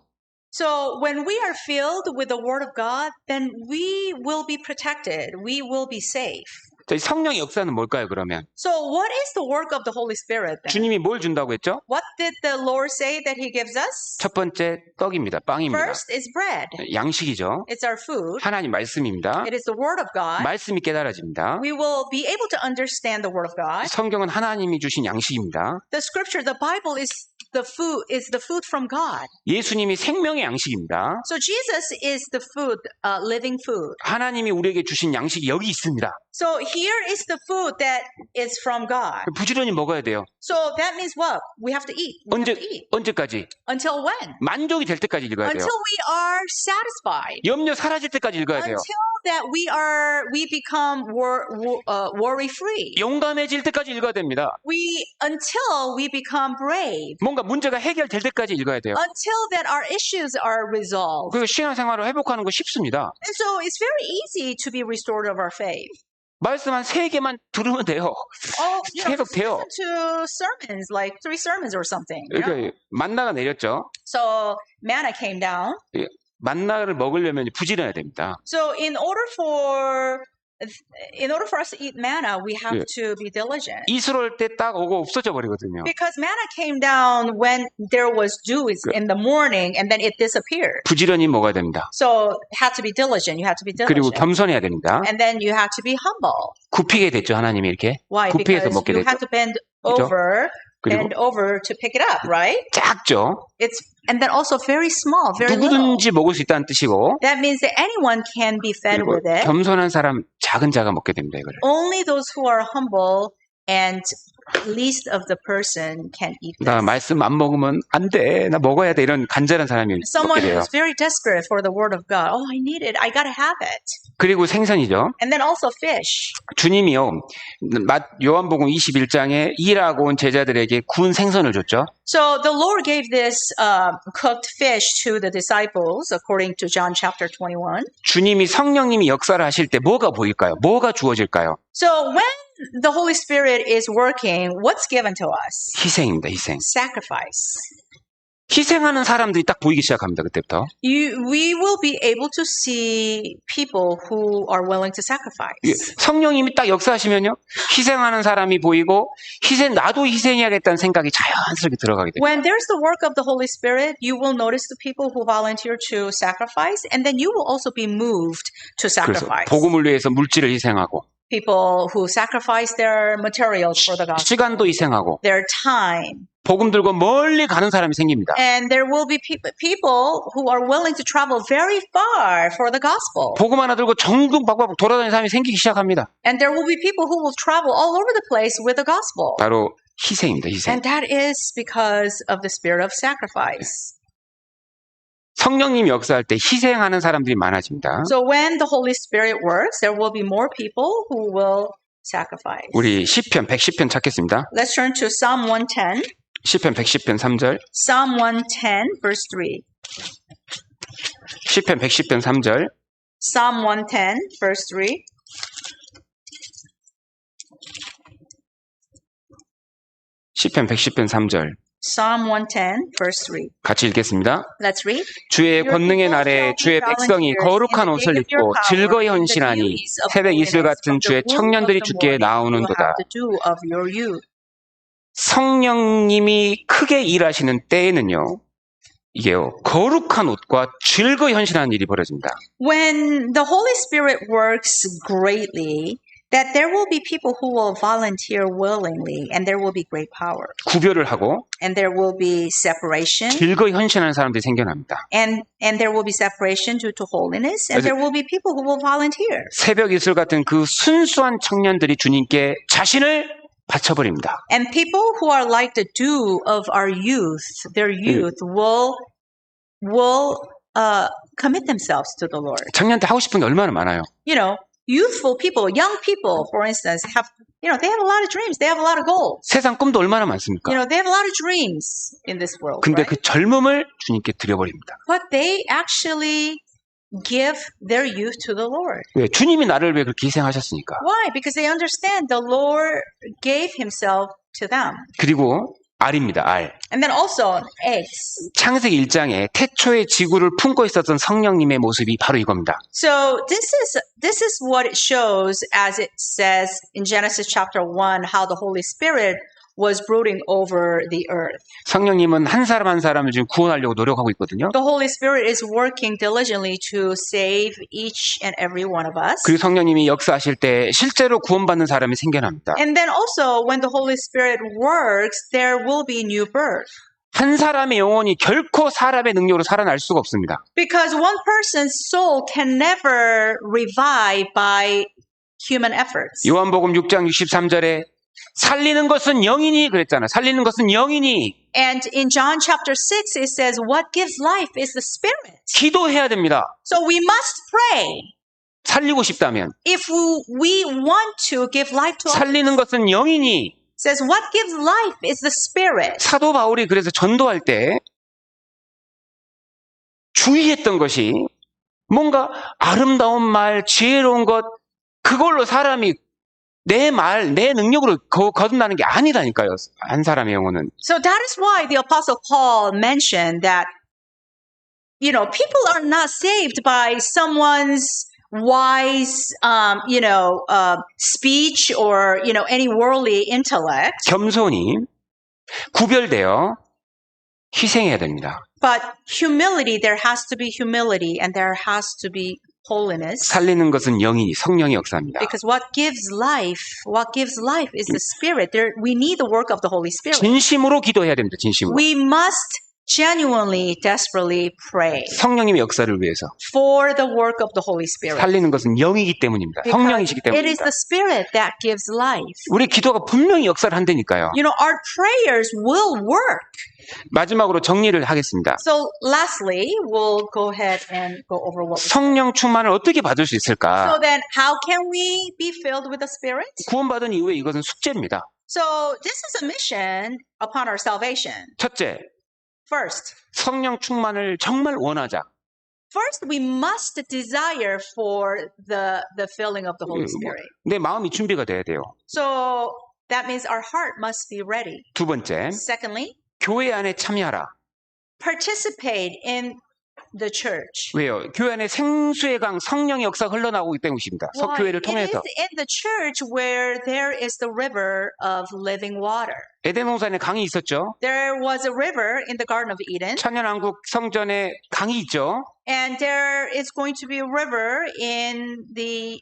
So when we are filled with the Word of God, then we will be protected. We will be safe. 성령의 역사는 뭘까요, 그러면? So what is the work of the Holy Spirit then? 주님이 뭘 준다고 했죠? What did the Lord say that He gives us? 첫 번째, 떡입니다. 빵입니다. First is bread. 양식이죠. It's our food. 하나님 말씀입니다. It is the Word of God. 말씀이 깨달아집니다. We will be able to understand the Word of God. 성경은 하나님이 주신 양식입니다. The Scripture, the Bible is the food from God. 예수님이 생명의 양식입니다. So Jesus is the food, living food. 하나님이 우리에게 주신 양식이 여기 있습니다. So here is the food that is from God. 부지런히 먹어야 돼요. So that means what? We have to eat. We have to eat. 언제까지? Until when? 만족이 될 때까지 읽어야 돼요. Until we are satisfied. 염려 사라질 때까지 읽어야 돼요. Until that we become worry free. 용감해질 때까지 읽어야 됩니다. Until we become brave. 뭔가 문제가 해결될 때까지 읽어야 돼요. Until that our issues are resolved. 그리고 신앙생활을 회복하는 거 쉽습니다. And so it's very easy to be restored of our faith. 말씀 한 3개만 들으면 돼요. 계속 돼요. Listen to sermons, like 3 sermons or something. 그러니까 만나가 내렸죠. So manna came down. 만나를 먹으려면 부지런해야 됩니다. So in order for us to eat manna, we have to be diligent. 이슬 때 딱 오고 없어져 버리거든요. Because manna came down when there was dew in the morning, and then it disappeared. 부지런히 먹어야 됩니다. So had to be diligent. You had to be 그리고 diligent. 겸손해야 됩니다. And then you had to be humble. 굽히게 됐죠, 하나님이 이렇게. Why? 굽히게서 Because 먹게 you 됐죠. had to bend over to pick it up, right? 작죠. And then also very small, very little. 누구든지 먹을 수 있다는 뜻이고. That means that anyone can be fed with it. 겸손한 사람, 작은 자가 먹게 됩니다, 이거를. Only those who are humble and least of the person can eat this. 나 말씀 안 먹으면 안 돼. 나 먹어야 돼. 이런 간절한 사람이 Someone 먹게 돼요. who's very desperate for the word of God. Oh, I need it. I gotta have it. 그리고 생선이죠. And then also fish. 주님이요, 요한복음 21장에 일하고 온 제자들에게 구운 생선을 줬죠. So the Lord gave this cooked fish to the disciples, according to John chapter 21. 주님이 성령님이 역사를 하실 때 뭐가 보일까요? 뭐가 주어질까요? So when the Holy Spirit is working, what's given to us? 희생입니다. 희생. Sacrifice. 희생하는 사람들이 딱 보이기 시작합니다. 그때부터. We will be able to see people who are willing to sacrifice. 성령님이 딱 역사하시면요, 희생하는 사람이 보이고 나도 희생해야겠다는 생각이 자연스럽게 들어가게 돼요. When there's the work of the Holy Spirit, you will notice the people who volunteer to sacrifice, and then you will also be moved to 그래서 sacrifice. 복음을 위해서 물질을 희생하고 People who sacrifice their materials for the gospel, 시간도 희생하고 their time. 복음 들고 멀리 가는 사람이 생깁니다. And there will be people who are willing to travel very far for the gospel. 복음 하나 들고 전국 박박 돌아다니는 사람이 생기기 시작합니다. And there will be people who will travel all over the place with the gospel. 바로 희생입니다. 희생. And that is because of the spirit of sacrifice. 성령님이 역사할 때 희생하는 사람들이 많아집니다. So when the Holy Spirit works, there will be more people who will sacrifice. 우리 시편 110편 찾겠습니다. Let's turn to Psalm 110. 시편 110편 3절. Psalm 110, verse 3. 시편 110편 3절. Psalm 110, verse 3. 시편 110편 3절. Psalm 110, verse 3. 같이 읽겠습니다. Let's read. 주의 권능의 날에 주의 백성이 거룩한 옷을 입고 즐거이 헌신하니 새벽 이슬 같은 주의 청년들이 주께 나오는도다. 성령님이 크게 일하시는 때에는요, 이게요, 거룩한 옷과 즐거이 헌신하는 일이 벌어집니다. When the Holy Spirit works greatly, that there will be people who will volunteer willingly, and there will be great power. 구별을 하고 And there will be separation, 즐거이 헌신하는 사람들이 생겨납니다. and there will be separation due to holiness, and there will be people who will volunteer. 새벽 이슬 같은 그 순수한 청년들이 주님께 자신을 바쳐버립니다. And people who are like the dew of our youth, their youth will commit themselves to the Lord. 청년들 하고 싶은 게 얼마나 많아요. You know, youthful people, young people, for instance, have they have a lot of dreams. They have a lot of goals. 세상 꿈도 얼마나 많습니까? They have a lot of dreams in this world. 근데 Right? 그 젊음을 주님께 드려버립니다. But they actually give their youth to the Lord. 왜? 주님이 나를 왜 그렇게 희생하셨으니까. Why? Because they understand the Lord gave himself to them. 그리고 알입니다. 알. And then also eggs. 창세기 1장에 태초에 지구를 품고 있었던 성령님의 모습이 바로 이겁니다. So this is what it shows as it says in Genesis chapter 1 how the Holy Spirit was brooding over the earth. 성령님은 한 사람 한 사람을 지금 구원하려고 노력하고 있거든요. The Holy Spirit is working diligently to save each and every one of us. 그리고 성령님이 역사하실 때 실제로 구원받는 사람이 생겨납니다. And then also when the Holy Spirit works, there will be new birth. 한 사람의 영혼이 결코 사람의 능력으로 살아날 수가 없습니다. Because one person's soul can never revive by human efforts. 요한복음 6장 63절에 살리는 것은 영이니 그랬잖아요. 살리는 것은 영이니. And in John chapter 6, it says, what gives life is the Spirit. 기도해야 됩니다. So we must pray. 살리고 싶다면. If we want to give life to others. 살리는 것은 영이니. It says, what gives life is the Spirit. 사도 바울이 그래서 전도할 때 주의했던 것이 뭔가 아름다운 말, 지혜로운 것, 그걸로 사람이 내 말, 내 능력으로 거듭나는 게 아니라니까요. 한 사람의 영혼은. So that is why the Apostle Paul mentioned that, people are not saved by someone's wise, speech or, any worldly intellect. 겸손히 구별되어 희생해야 됩니다. But humility, there has to be humility and there has to be holiness. 살리는 것은 영이니 성령의 역사입니다. Because what gives life is the Spirit. We need the work of the Holy Spirit. 진심으로 기도해야 됩니다. 진심으로. We must genuinely, desperately pray 성령님의 역사를 위해서. for the work of the Holy Spirit. 살리는 것은 영이기 때문입니다. Because 성령이시기 it is 때문입니다. the Spirit that gives life. 우리 기도가 분명히 역사를 한다니까요. You know, our prayers will work. 마지막으로 정리를 하겠습니다. So lastly, we'll go ahead and go over what we 성령 충만을 어떻게 받을 수 있을까? So then how can we be filled with the Spirit? 구원받은 이후에 이것은 숙제입니다. So this is a mission upon our salvation. 첫째, First, 성령 충만을 정말 원하자. first we must desire for the filling of the Holy Spirit. 내 마음이 준비가 돼야 돼요. So that means our heart must be ready. 두 번째, Secondly, 교회 안에 참여하라. participate in the church. 왜요? 교회 안에 생수의 강 성령의 역사가 흘러나오기 때문입니다. Why? 교회를 It 통해서. is in the church where there is the river of living water. 에덴 동산에 강이 있었죠. There was a river in the Garden of Eden, 천년왕국 성전에 강이 있죠. and there is going to be a river in the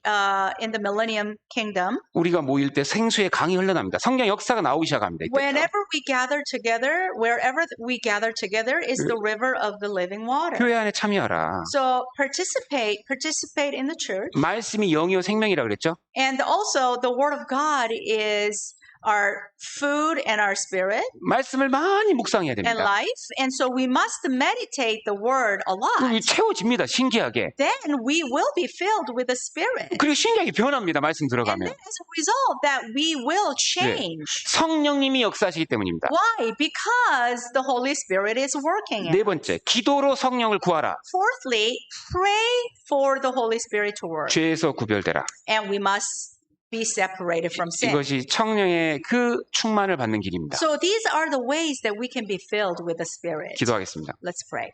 Millennium Kingdom. 우리가 모일 때 생수의 강이 흘러납니다. 성령 역사가 나오기 시작합니다. 이때부터. Whenever we gather together, wherever we gather together, is the river of the living water. 교회 안에 참여하라. So participate in the church, 말씀이 영이요 생명이라 그랬죠. and also the Word of God is our food and our spirit 말씀을 많이 묵상해야 and 됩니다. life, and so we must meditate the Word a 그럼 lot. 채워집니다. 신기하게. Then we will be filled with the Spirit, 그리고 신기하게 변합니다. 말씀 and 들어가면. then as a result, that we will change. 성령님이 역사하시기 때문입니다. Why? Because the Holy Spirit is working. 네 번째, 기도로 성령을 구하라. Fourthly, pray for the Holy Spirit to work, 죄에서 구별되라. and we must be separated from sin. 이것이 성령의 그 충만을 받는 길입니다. So these are the ways that we can be filled with the Spirit. 기도하겠습니다. Let's pray.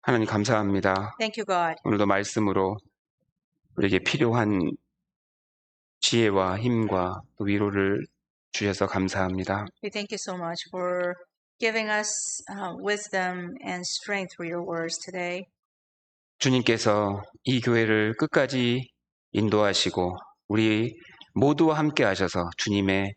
하나님 감사합니다. Thank you, God. 오늘도 말씀으로 우리에게 필요한 지혜와 힘과 또 위로를 주셔서 감사합니다. We thank you so much for giving us wisdom and strength through your words today. 주님께서 이 교회를 끝까지 인도하시고 우리 모두와 함께 하셔서 주님의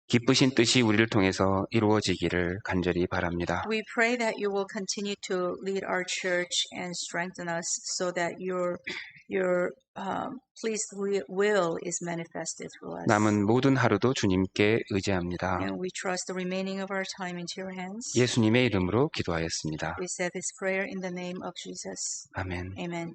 기쁘신 뜻이 우리를 통해서 이루어지기를 간절히 바랍니다. We pray that you will continue to lead our church and strengthen us so that your pleased will is manifested through us. 남은 모든 하루도 주님께 의지합니다. And we trust the remaining of our time into your hands. 예수님의 이름으로 기도하였습니다. We say this prayer in the name of Jesus. 아멘. Amen.